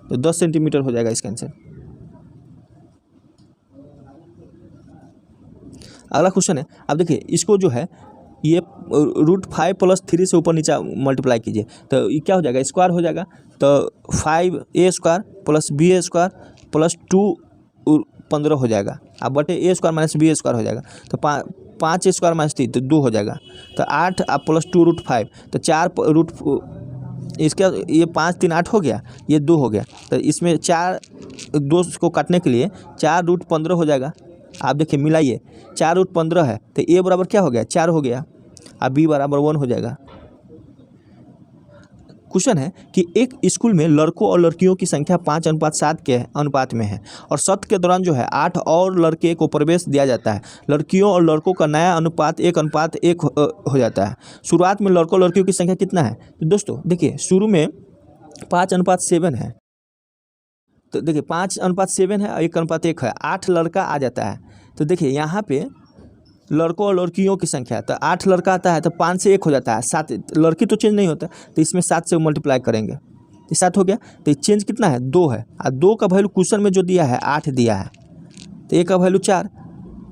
Speaker 1: तो 10 सेंटीमीटर हो जाएगा इसका आंसर। अगला क्वेश्चन है, अब देखिए इसको जो है ये √5 + 3 से ऊपर नीचे मल्टीप्लाई कीजिए, तो ये क्या हो जाएगा स्क्वायर हो जाएगा। तो 5a square plus b square plus 2 15 हो जाएगा। अब बटे a square minus b square हो जाएगा, तो 5 स्क्वायर माइनस 3 तो 2 हो जाएगा। तो 8 प्लस 2 √5 तो 4 इसका ये 5 3 8 हो गया, ये 2 हो गया। तो इसमें 4 2 को काटने के लिए 4 √15 हो जाएगा। आप देखिए मिलाइए, 4 √15 है, तो a बराबर क्या हो गया 4 हो गया, अब b बराबर 1 हो जाएगा। क्वेश्चन है कि एक स्कूल में लड़कों और लड़कियों की संख्या 5:7 के अनुपात में है और सत्र के दौरान जो है 8 और लड़के को प्रवेश दिया जाता है। लड़कियों और लड़कों का नया अनुपात 1:1 हो जाता है। शुरुआत में लड़कों और लड़कियों की संख्या कितना है। तो दोस्तों देखिए शुरू में 5:7 है, तो देखिए 5:7 है और 1:1 है, 8 लड़का आ जाता है। तो देखिए यहाँ पे लड़कों और लड़कियों की संख्या, तो 8 लड़का आता है तो 5 से 1 हो जाता है, 7 लड़की तो चेंज नहीं होता, तो इसमें 7 से मल्टीप्लाई करेंगे, तो 7 हो गया। तो चेंज कितना है 2 है, और 2 का वैल्यू क्वेश्चन में जो दिया है 8 दिया है, तो a का वैल्यू 4,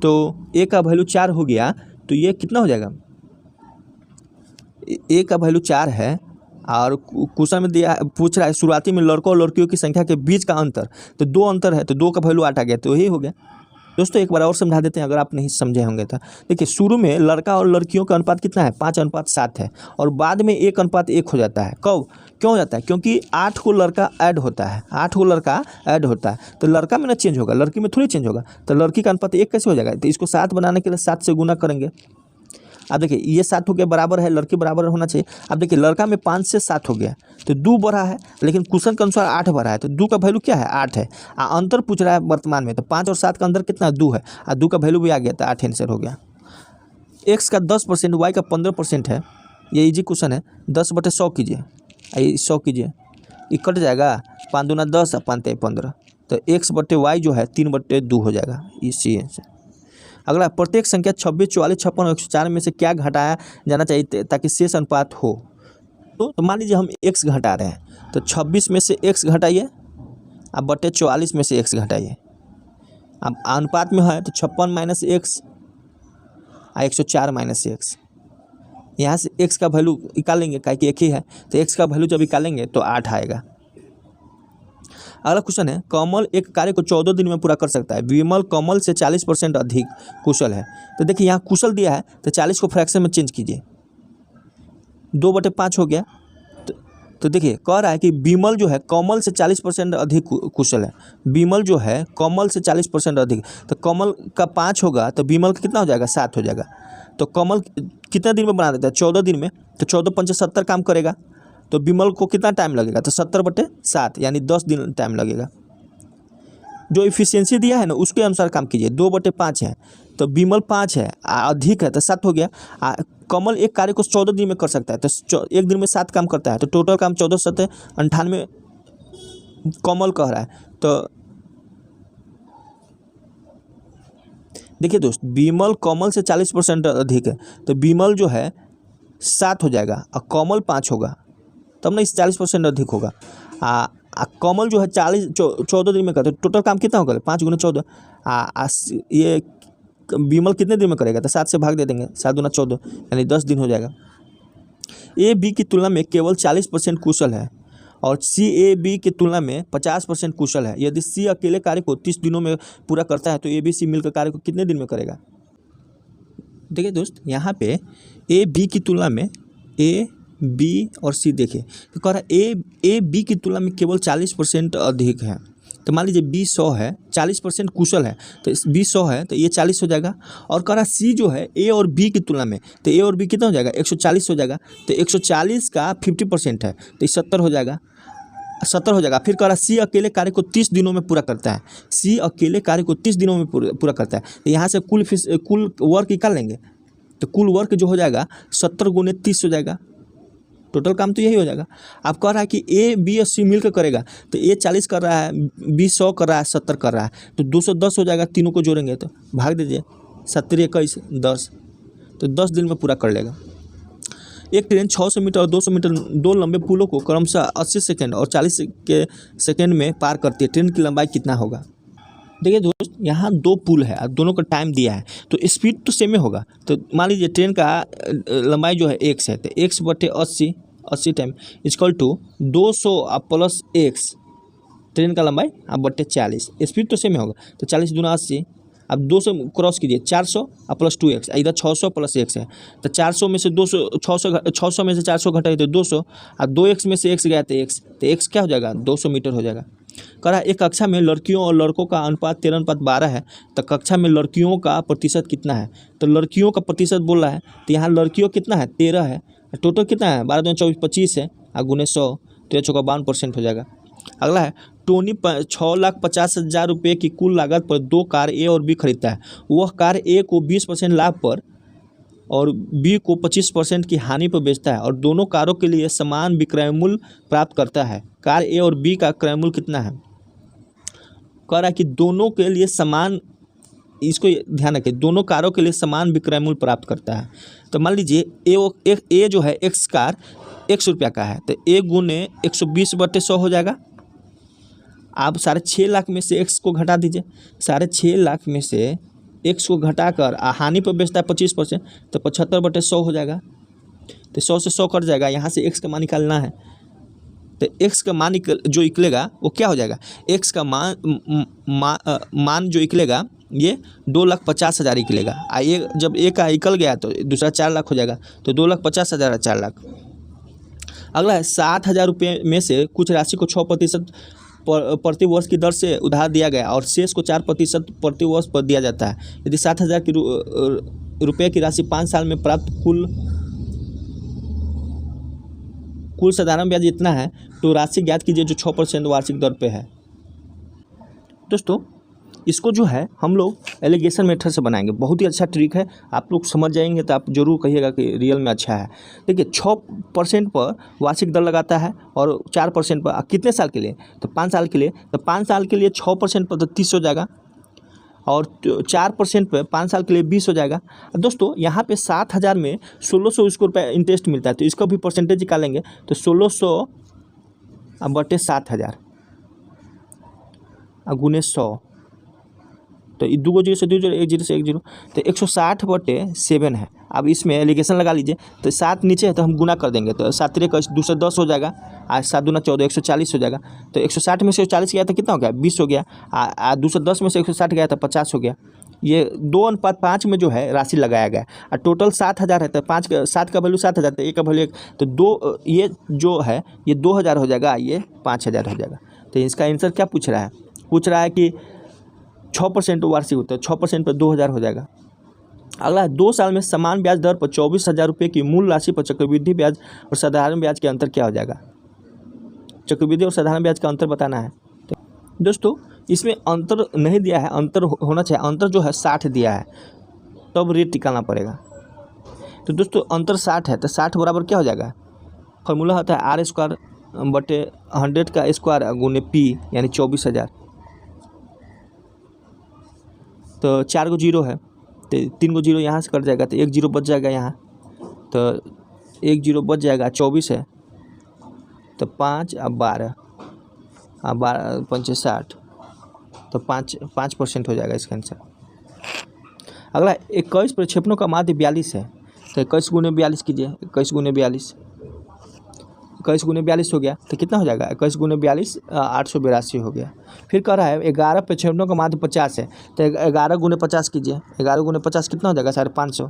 Speaker 1: तो a का वैल्यू 4 हो गया। तो ये कितना हो जाएगा, a का वैल्यू 4 है और क्वेश्चन में दिया पूछ रहा है शुरुआती में लड़कों और लड़कियों की संख्या के बीच का अंतर, तो 2 अंतर है, तो 2 का वैल्यू 8 आ गया, तो यही हो गया। दोस्तों एक बार और समझा देते हैं अगर आप नहीं समझे होंगे तो। देखिए शुरू में लड़का और लड़कियों का अनुपात कितना है 5:7 है, और बाद में 1:1 हो जाता है। कब क्यों हो जाता है, क्योंकि 8 को लड़का ऐड होता है, 8 को लड़का ऐड होता है, तो लड़का में ना चेंज होगा, लड़की में थोड़ी चेंज होगा। तो लड़की का अनुपात 1 कैसे हो जाएगा, तो इसको 7 बनाने के लिए 7 से गुना करेंगे। अब देखिए ये 7 हो गया, बराबर है, लड़की बराबर होना चाहिए। अब देखिए लड़का में 5 से 7 हो गया, तो 2 बढ़ा है, लेकिन क्वेश्चन के अनुसार 8 बढ़ा है, तो 2 का वैल्यू क्या है 8 है। अंतर पूछ रहा है वर्तमान में, तो 5 और 7 का अंतर कितना 2 है, और 2 का वैल्यू भी आ गया, तो 8 आंसर हो गया। x का 10%, y का 15% है, ये इजी क्वेश्चन है। 10/100 कीजिए, 100 कीजिए, ये कट जाएगा, 5 दूना 10 और 5 तिया 15, तो x/y जो है 3/2 हो जाएगा, इसी आंसर। अगला, प्रत्येक संख्या 26, 44, 56 और 104 में से क्या घटाया जाना चाहिए ताकि शेष अनुपात हो। तो मान लीजिए हम x घटा रहे हैं, तो 26 में से x घटाइए, अब बटे 44 में से x घटाइए, अब अनुपात में है तो 56 माइनस एक्स 104 माइनस एक्स। यहाँ से x का वैल्यू निकालेंगे, काहे कि एक ही है, तो x का वैल्यू जब निकालेंगे तो 8 आएगा। अगला क्वेश्चन है, कमल एक कार्य को 14 दिन में पूरा कर सकता है, विमल कमल से 40% अधिक कुशल है। तो देखिए यहाँ कुशल दिया है तो 40 को फ्रैक्शन में चेंज कीजिए, 2/5 हो गया। तो देखिए कह रहा है कि विमल जो है कमल से 40% अधिक कुशल है। विमल जो है कमल से 40% अधिक, तो कमल का 5 होगा तो विमल का कितना हो जाएगा, 7 हो जाएगा। तो कमल कितने दिन में बना देता है, 14 दिन में, तो 14×5 70 काम करेगा। तो विमल को कितना टाइम लगेगा, तो 70/7 यानी 10 दिन टाइम लगेगा। जो इफिशियंसी दिया है ना उसके अनुसार काम कीजिए। 2/5 है तो विमल 5 है, अधिक है तो 7 हो गया। कमल एक कार्य को 14 दिन में कर सकता है तो एक दिन में 7 काम करता है, तो टोटल काम 14×7 98 कमल कह रहा है। तो देखिए दोस्त, विमल कमल से 40% अधिक है, तो विमल जो है 7 हो जाएगा और कमल 5 होगा, तब ना इस 40% अधिक होगा। कमल जो है 14 दिन में करता है, टोटल काम कितना होगा, 5 × 14। ये विमल कितने दिन में करेगा, तो 7 से भाग दे देंगे, 7 × 14 यानी 10 दिन हो जाएगा। ए बी की तुलना में केवल 40% कुशल है और सी ए बी की तुलना में 50% कुशल है। यदि सी अकेले कार्य को 30 दिनों में पूरा करता है तो ए बी सी मिलकर कार्य को कितने दिन में करेगा। देखिए दोस्त, यहाँ पे ए बी की तुलना में ए बी और सी देखिए तो कह रहा है ए बी की तुलना में केवल 40% अधिक है। तो मान लीजिए बी 100 है, 40% कुशल है, तो बी 100 है तो ये 40 हो जाएगा। और कह रहा है सी जो है ए और बी की तुलना में, तो ए और बी कितना हो जाएगा, 140 हो जाएगा। तो 140 का 50% है तो ये 70 हो जाएगा, 70 हो जाएगा। फिर कह रहा है सी अकेले कार्य को 30 दिनों में पूरा करता है, सी अकेले कार्य को 30 दिनों में पूरा करता है। तो यहाँ से कुल वर्क निकाल लेंगे, तो कुल वर्क जो हो जाएगा 70 × 30 हो जाएगा। टोटल काम तो यही हो जाएगा। आप कह रहा है कि ए बी और सी मिलकर करेगा, तो ए 40 कर रहा है, बी 100 कर रहा है, 70 कर रहा है, तो 210 हो जाएगा। तीनों को जोड़ेंगे तो भाग दीजिए, 70 21 10, तो 10 दिन में पूरा कर लेगा। एक ट्रेन 600 मीटर और 200 मीटर दो लंबे पुलों को क्रमशः 80 सेकेंड और 40 सेकेंड में पार करती है, ट्रेन की लंबाई कितना होगा। देखिए दोस्त, यहाँ 2 पुल है और दोनों का टाइम दिया है, तो स्पीड तो सेम ही होगा। तो मान लीजिए ट्रेन का लंबाई जो है x है, तो x/80 time equal to 200 + x, train का लंबाई बटे 40। स्पीड तो सेम ही होगा, तो 40 × 80, अब 200 क्रॉस कीजिए, 400 + 2x, इधर 600 + x है, तो 400 में से 200 600 में से 400 घटाइए तो 200, और 2x में से x गया तो x क्या हो जाएगा, 200 मीटर हो जाएगा। कह रहा है एक कक्षा में लड़कियों और लड़कों का अनुपात 13:12 है, तो कक्षा में लड़कियों का प्रतिशत कितना है। तो लड़कियों का प्रतिशत बोल रहा है, तो यहाँ लड़कियों कितना है, 13 है, टोटल कितना है, 12 × 24 25 है, और × 100 तो 52% हो जाएगा। अगला है, टोनी 6,50,000 रुपये की कुल लागत पर 2 कार ए और बी खरीदता है। वह कार ए को 20% लाभ पर और बी को 25% की हानि पर बेचता है और दोनों कारों के लिए समान विक्रय मूल्य प्राप्त करता है। कार ए और बी का क्रय मूल्य कितना है। कह रहा है कि दोनों के लिए समान, इसको ध्यान रखिए, दोनों कारों के लिए समान विक्रय मूल्य प्राप्त करता है। तो मान लीजिए ए जो है एक्स कार 100 रुपया का है, तो ए × 120/100 हो जाएगा। आप 6.5 लाख में से एक्स को घटा दीजिए, 6.5 लाख में से एक्स को घटाकर हानि पर बेचता है 25%, तो 75/100 हो जाएगा। तो 100 से 100 कट जाएगा, यहाँ से एक्स का मान निकालना है। तो एक्स का मान जो निकलेगा वो क्या हो जाएगा, एक्स का मान जो निकलेगा ये 2,50,000 निकलेगा। ये जब ए का निकल गया तो दूसरा 4 लाख हो जाएगा, तो 2,50,000 4 लाख। अगला है 60,000 रुपये में से कुछ राशि को 6% प्रति वर्ष की दर से उधार दिया गया और शेष को 4% प्रति वर्ष पर दिया जाता है। यदि 60,000 रुपये की राशि 5 साल में प्राप्त कुल साधारण ब्याज इतना है, तो राशि ज्ञात कीजिए जो 6% वार्षिक दर पे है। दोस्तों, इसको जो है हम लोग एलिगेशन मेथड से बनाएंगे, बहुत ही अच्छा ट्रिक है। आप लोग समझ जाएंगे तो आप जरूर कहिएगा कि रियल में अच्छा है। देखिए 6% पर वार्षिक दर लगाता है और 4% पर कितने साल के लिए, तो 5 साल के लिए। तो 5 साल के लिए 6% पर तो 30 हो जाएगा और 4% पर 5 साल के लिए 20 हो जाएगा। दोस्तों, यहाँ पे 60,000 में 1,600 इसको रुपये इंटरेस्ट मिलता है, तो इसका भी परसेंटेज निकालेंगे तो 1,600/7,000 × 100 तो 2 जीरो से 2 जीरो, 1 जीरो से 1 जीरो, तो 160/7 है। अब इसमें एलिगेशन लगा लीजिए, तो 7 नीचे है तो हम गुना कर देंगे, तो 7 3 210 हो जाएगा, आज 7 दूना 14, 140 हो जाएगा। तो 160 में से 140 गया तो कितना हो गया, 20 हो गया। 210 में से 160 गया तो 50 हो गया। ये 2:5 में जो है राशि लगाया गया और टोटल 7,000 है, तो 7 का वैल्यू 7,000, तो 1 का वैल्यू 1, तो 2 ये जो है ये 2,000 हो जाएगा, ये 5,000 हो जाएगा। तो इसका आंसर क्या पूछ रहा है, पूछ रहा है कि 6% वार्षिक होता है, 6% पर 2,000 हो जाएगा। अगला है 2 साल में समान ब्याज दर पर 24,000 रुपये की मूल राशि पर चक्रवृद्धि ब्याज और साधारण ब्याज के अंतर क्या हो जाएगा। चक्रवृद्धि और साधारण ब्याज का अंतर बताना है। तो दोस्तों इसमें अंतर नहीं दिया है, अंतर होना चाहिए, अंतर जो है 60 दिया है, तब रेट निकालना पड़ेगा। तो दोस्तों अंतर 60 है, तो 60 बराबर क्या हो जाएगा, फॉर्मूला होता है R²/100 का स्क्वायर गुने P, यानी 24,000। तो 4 गो जीरो है, तो 3 गो जीरो यहाँ से कट जाएगा, तो 1 जीरो बच जाएगा यहाँ, तो 1 जीरो बच जाएगा, 24 है, तो 5 अब 12, 12 5 60, तो 5% हो जाएगा इसका आंसर। अगला 21 प्रक्षेपणों का माध्य 42 है, तो 21 गुने 42 कीजिए, 21 गुने 42, 21 गुने 42 हो गया, तो कितना हो जाएगा, 21 गुने 42 882 हो गया। फिर कह रहा है 11 प्रक्षेपणों का माध्य 50 है, तो 11 गुने 50 कीजिए, 11 गुने 50 कितना हो जाएगा, 550,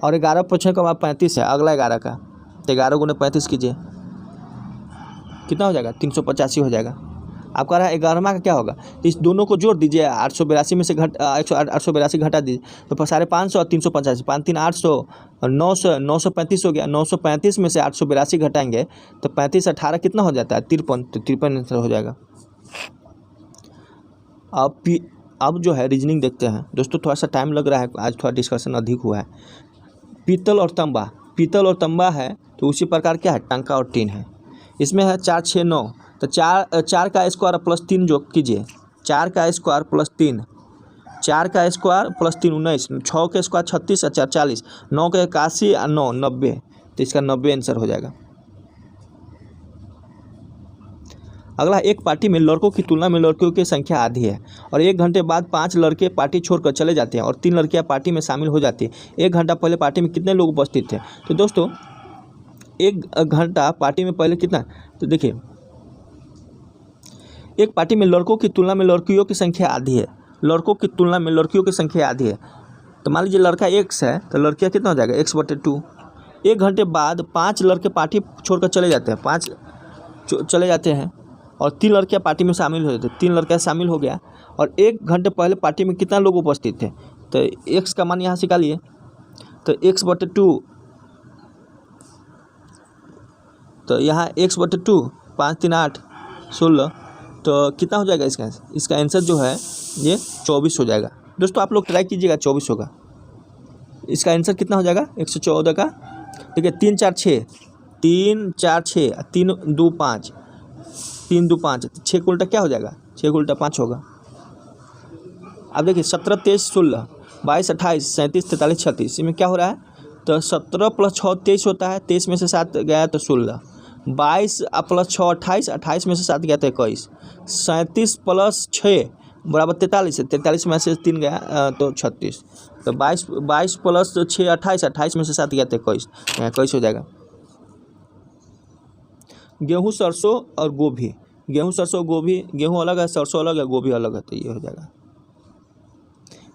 Speaker 1: और 11 प्रक्षेपण का माध्य 35 है, अगला 11 का, तो 11 गुने 35 कीजिए, कितना हो जाएगा, 385 हो जाएगा। आप कह रहा है 11वां का क्या होगा, तो इस दोनों को जोड़ दीजिए, 882 में से 882 घटा दीजिए, तो 550 और 385, 5 3 800 और 900, 935 हो गया। 935 में से 882 घटाएंगे तो 35 18 कितना हो जाता है, 53, तो 53 आंसर हो जाएगा। अब जो है रीजनिंग देखते हैं दोस्तों, थोड़ा सा टाइम लग रहा है, आज थोड़ा डिस्कशन अधिक हुआ है। पीतल और तांबा है, तो उसी प्रकार क्या है, टंका और टीन है। इसमें है 4 6 9, तो 4 का स्क्वायर प्लस 3 जो कीजिए, 4 का स्क्वायर प्लस 3, 4 का स्क्वायर प्लस 3 19, 6 के स्क्वायर 36 और 4 40, 9 के 81 और 9 90, तो इसका 90 आंसर हो जाएगा। अगला, एक पार्टी में लड़कों की तुलना में लड़कियों की संख्या आधी है और 1 घंटे बाद 5 लड़के पार्टी छोड़कर चले जाते हैं और 3 लड़कियां पार्टी में शामिल हो जाती है। 1 घंटा पहले पार्टी में कितने लोग उपस्थित थे। तो दोस्तों 1 घंटा पार्टी में पहले कितना, तो देखिए एक पार्टी में लड़कों की तुलना में लड़कियों की संख्या आधी है, लड़कों की तुलना में लड़कियों की संख्या आधी है। तो मान लीजिए लड़का x है, तो लड़कियां कितना हो जाएगा, x/2। 1 घंटे बाद 5 लड़के पार्टी छोड़कर चले जाते हैं, 5 चले जाते हैं और 3 लड़कियां पार्टी में शामिल हो जाते हैं, 3 लड़कियां शामिल हो गया और 1 घंटे पहले पार्टी में कितना लोग उपस्थित थे। तो x का मान यहाँ से निकालिए, तो x/2, तो यहाँ x/2, 5 3 8 16, तो कितना हो जाएगा इसका आंसर जो है ये 24 हो जाएगा। दोस्तों आप लोग ट्राई कीजिएगा, 24 होगा। इसका आंसर कितना हो जाएगा, 114 का, देखिए 3 4 6, 3 4 6, 3 2 5, 3 2 5, 6 को उल्टा क्या हो जाएगा, 6 को उल्टा 5 होगा। अब देखिए 17 23 16, 22 28 37 43 36, इसमें क्या हो रहा है, तो 17 + 6 23 होता है, 23 में से 7 गया तो 16, 22 + 6 28, 28 में से 7 गया तो 21, 37 + 6 बराबर 43 है, 43 में से 3 गया तो 36, तो 22 + 6 28, 28 में से 7 गया तो 21, 21 हो जाएगा। गेहूँ सरसों और गोभी, गेहूँ सरसों गोभी, गेहूँ अलग है, सरसों अलग है, गोभी अलग है, तो ये हो जाएगा।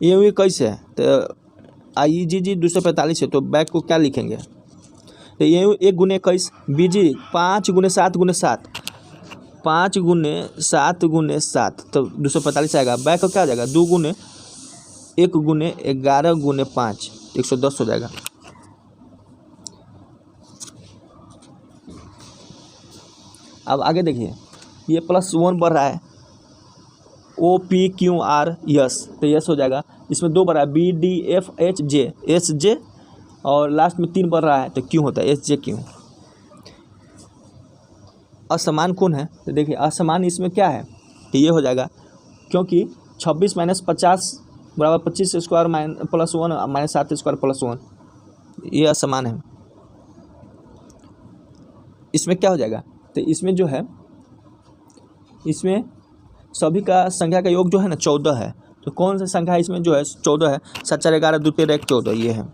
Speaker 1: ये 21 है, तो IGG 245 है, तो बैक को क्या लिखेंगे, तो ये 1 गुने 21, BG 5 गुने 7 गुने 7, 5 गुने 7 गुने 7, तो 245 आएगा। बैक को क्या हो जाएगा, 2 गुने 1 गुने 11 गुने 5, 110 हो जाएगा। अब आगे देखिए, ये +1 बढ़ रहा है, OPQRS, तो यस हो जाएगा। इसमें 2 बढ़ रहा है, BDFHJ, SJ, और लास्ट में 3 बढ़ रहा है, तो क्यों होता है, SJQ। असमान कौन है, तो देखिए असमान इसमें क्या है, तो ये हो जाएगा, क्योंकि 26 - 50 बराबर 25 स्क्वायर +1 - 7 स्क्वायर +1, ये असमान है। इसमें क्या हो जाएगा, तो इसमें जो है, इसमें सभी का संख्या का योग जो है ना 14 है। तो कौन सा संख्या इसमें जो है 14 है? 7 4 11 2 13 1 14 ये है।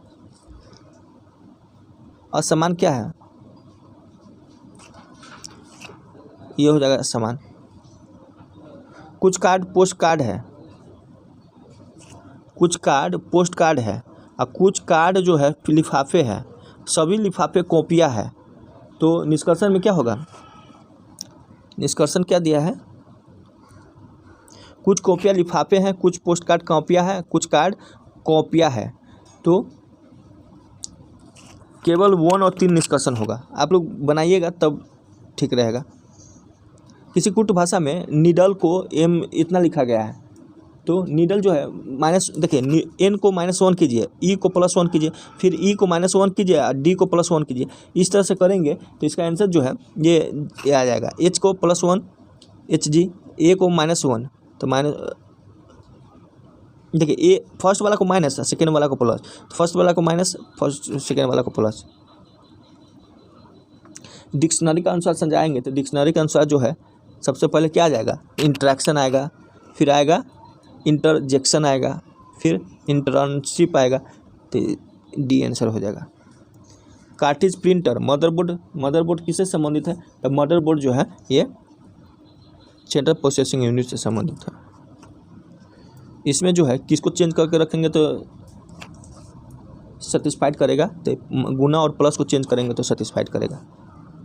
Speaker 1: असमान क्या है? ये हो जाएगा समान। कुछ कार्ड पोस्ट कार्ड है, कुछ कार्ड पोस्ट कार्ड है और कुछ कार्ड जो है लिफाफे है, सभी लिफाफे कॉपियाँ है। तो निष्कर्षण में क्या होगा? निष्कर्षण क्या दिया है? कुछ कॉपियाँ लिफाफे हैं, कुछ पोस्ट कार्ड कॉपियाँ हैं, कुछ कार्ड कॉपियाँ है। तो केवल 1 और 3 निष्कर्षण होगा। आप लोग बनाइएगा तब ठीक रहेगा। किसी कुट भाषा में नीडल को m इतना लिखा गया है। तो नीडल जो है माइनस, देखिए n को -1 कीजिए, e को +1 कीजिए, फिर e को -1 कीजिए और d को +1 कीजिए। इस तरह से करेंगे तो इसका आंसर जो है ये आ जाएगा। h को +1 hg, a को -1 तो माइनस, देखिए ए फर्स्ट वाला को माइनस, सेकेंड वाला को प्लस, फर्स्ट वाला को माइनस, फर्स्ट सेकेंड वाला को प्लस। डिक्शनरी का अनुसार समझाएंगे तो डिक्शनरी के अनुसार जो है सबसे पहले क्या आ जाएगा? इंट्रैक्शन आएगा, फिर आएगा इंटरजेक्शन आएगा, फिर इंटर्नशिप आएगा, तो डी आंसर हो जाएगा। कार्टेज प्रिंटर, मदरबोर्ड किससे संबंधित है? तो मदरबोर्ड जो है ये सेंट्रल प्रोसेसिंग यूनिट से संबंधित है। इसमें जो है किसको चेंज करके रखेंगे तो सेटिस्फाइड करेगा, तो गुना और प्लस को चेंज करेंगे तो सेटिस्फाइड करेगा।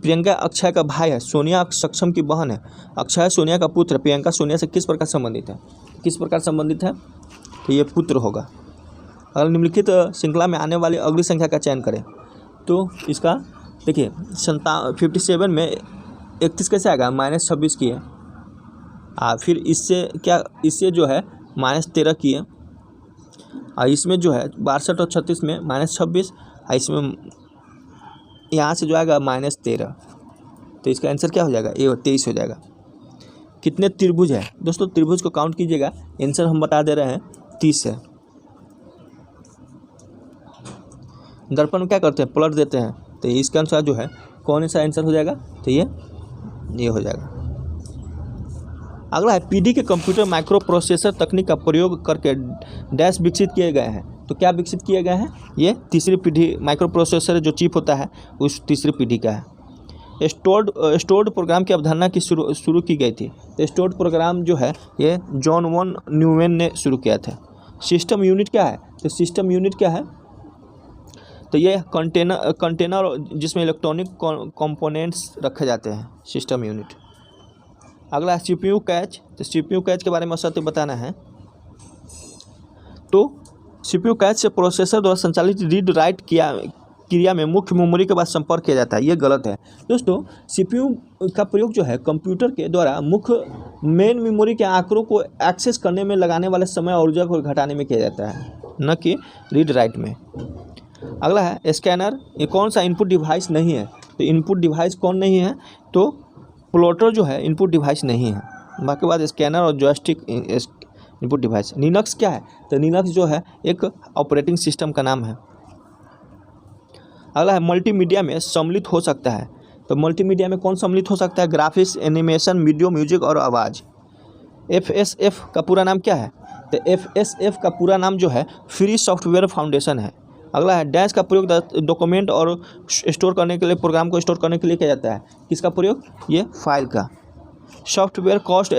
Speaker 1: प्रियंका अक्षय का भाई है, सोनिया सक्षम की बहन है, अक्षय सोनिया का पुत्र, प्रियंका सोनिया से किस प्रकार संबंधित है? किस प्रकार संबंधित है? तो ये पुत्र होगा। अगर निम्नलिखित श्रृंखला में आने वाली अगली संख्या का चयन करें तो इसका देखिए 57 में 31 कैसे आएगा? -26 की है। फिर इससे क्या, इससे जो है -13 की है, और इसमें जो है 62 और 36 में -26, और इसमें यहाँ से जो आएगा -13। तो इसका आंसर क्या हो जाएगा? ये 23 हो जाएगा। कितने त्रिभुज है? दोस्तों त्रिभुज को काउंट कीजिएगा, आंसर हम बता दे रहे हैं 30 है। दर्पण में क्या करते हैं? पलट देते हैं। तो इसके अनुसार जो है कौन सा आंसर हो जाएगा? तो ये हो जाएगा। अगला है पीडी के कंप्यूटर माइक्रो प्रोसेसर तकनीक का प्रयोग करके डैश विकसित किए गए हैं। तो क्या विकसित किए गए हैं? ये तीसरी पीढ़ी माइक्रो प्रोसेसर जो चिप होता है उस तीसरी पीढ़ी का है। स्टोर्ड प्रोग्राम की अवधारणा की शुरू की गई थी। तो स्टोर्ड प्रोग्राम जो है ये जॉन वॉन न्यूमैन ने शुरू किया था। सिस्टम यूनिट क्या है? तो सिस्टम यूनिट क्या है? तो ये कंटेनर जिसमें इलेक्ट्रॉनिक कंपोनेंट्स रखे जाते हैं, सिस्टम यूनिट। अगला CPU कैच। तो CPU कैच के बारे में सत्य बताना है। तो CPU कैच से प्रोसेसर द्वारा संचालित रीड राइट क्रिया में मुख्य मेमोरी के बाद संपर्क किया जाता है। ये गलत है दोस्तों। CPU का प्रयोग जो है कंप्यूटर के द्वारा मुख्य मेन मेमोरी के आंकड़ों को एक्सेस करने में लगाने वाले समय और ऊर्जा को घटाने में किया जाता है, न कि रीड राइट में। अगला है स्कैनर। ये कौन सा इनपुट डिवाइस नहीं है? तो इनपुट डिवाइस कौन नहीं है? तो प्लॉटर जो है इनपुट डिवाइस नहीं है। बाकी बात स्कैनर और जॉयस्टिक इनपुट डिवाइस। लिनक्स क्या है? तो लिनक्स जो है एक ऑपरेटिंग सिस्टम का नाम है। अगला है मल्टीमीडिया में सम्मिलित हो सकता है। तो मल्टीमीडिया में कौन सम्मिलित हो सकता है? ग्राफिक्स, एनिमेशन, वीडियो, म्यूजिक और आवाज़। FSF का पूरा नाम क्या है? तो FSF का पूरा नाम जो है फ्री सॉफ्टवेयर फाउंडेशन है। अगला है डैश का प्रयोग डॉक्यूमेंट और स्टोर करने के लिए, प्रोग्राम को स्टोर करने के लिए किया जाता है। किसका प्रयोग? ये फाइल का। Software cost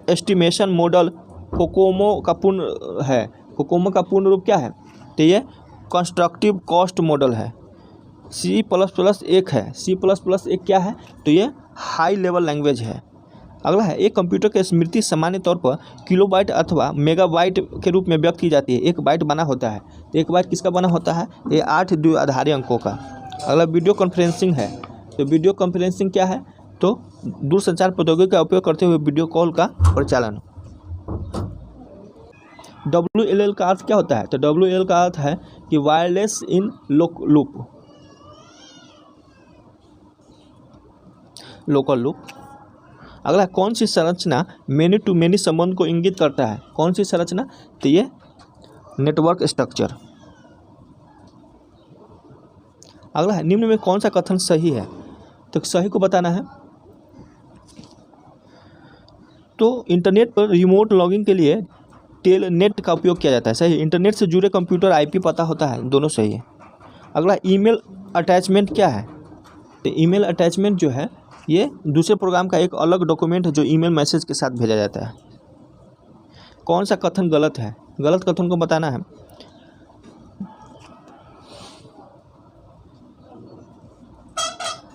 Speaker 1: estimation model Kokomo का पूर्ण है। कोकोमो का पूर्ण रूप क्या है? तो ये कंस्ट्रक्टिव कॉस्ट मॉडल है। C++ एक है। C++ एक क्या है? तो ये हाई लेवल लैंग्वेज है। अगला है एक कंप्यूटर की स्मृति सामान्य तौर पर किलोबाइट अथवा मेगाबाइट के रूप में व्यक्त की जाती है। एक बाइट बना होता है। तो एक बाइट किसका बना होता है? ये 8 द्विआधारी अंकों का। अगला वीडियो कॉन्फ्रेंसिंग है। तो वीडियो कॉन्फ्रेंसिंग क्या है? तो दूरसंचार प्रौद्योगिकी का उपयोग करते हुए वीडियो कॉल का प्रचालन। WLL का अर्थ क्या होता है? तो WLL का अर्थ है कि वायरलेस इन लोकल लूप। अगला कौन सी संरचना मेनी टू मेनी संबंध को इंगित करता है? कौन सी संरचना? तो ये नेटवर्क स्ट्रक्चर। अगला है निम्न में कौन सा कथन सही है? तो सही को बताना है। दोस्तों इंटरनेट पर रिमोट लॉगिंग के लिए टेलनेट का उपयोग किया जाता है, सही है। इंटरनेट से जुड़े कंप्यूटर आईपी पता होता है, दोनों सही है। अगला ईमेल अटैचमेंट क्या है? तो ईमेल अटैचमेंट जो है ये दूसरे प्रोग्राम का एक अलग डॉक्यूमेंट है जो ईमेल मैसेज के साथ भेजा जाता है। कौन सा कथन गलत है? गलत कथन को बताना है।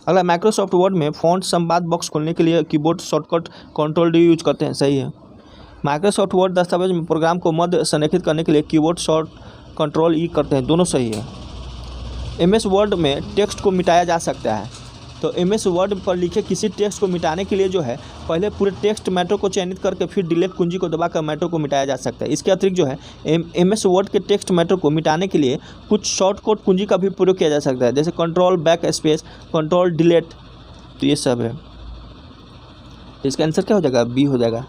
Speaker 1: अगला माइक्रोसॉफ्ट वर्ड में फ़ॉन्ट संवाद बॉक्स खोलने के लिए कीबोर्ड शॉर्टकट Ctrl+D यूज करते हैं, सही है। माइक्रोसॉफ्ट वर्ड दस्तावेज में प्रोग्राम को मध्य संरेखित करने के लिए कीबोर्ड शॉर्ट Ctrl+E करते हैं, दोनों सही है। MS वर्ड में टेक्स्ट को मिटाया जा सकता है, तो MS वर्ड पर लिखे किसी टेक्स्ट को मिटाने के लिए जो है पहले पूरे टेक्स्ट मैटर को चयनित करके फिर डिलीट कुंजी को दबाकर मैटर को मिटाया जा सकता है। इसके अतिरिक्त जो है MS वर्ड के टेक्स्ट मैटर को मिटाने के लिए कुछ शॉर्टकट कुंजी का भी प्रयोग किया जा सकता है, जैसे control back space, control delete, तो ये सब है। इसका आंसर क्या हो जाएगा? बी हो जाएगा।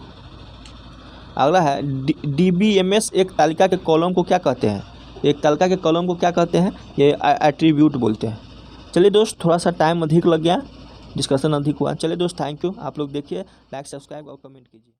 Speaker 1: अगला है DBMS एक तालिका के कॉलम को क्या कहते हैं? एक तालिका के कॉलम को क्या कहते हैं? ये एट्रीब्यूट बोलते हैं। चलिए दोस्त, थोड़ा सा टाइम अधिक लग गया, डिस्कशन अधिक हुआ। चलिए दोस्त, थैंक यू। आप लोग देखिए, लाइक सब्सक्राइब और कमेंट कीजिए।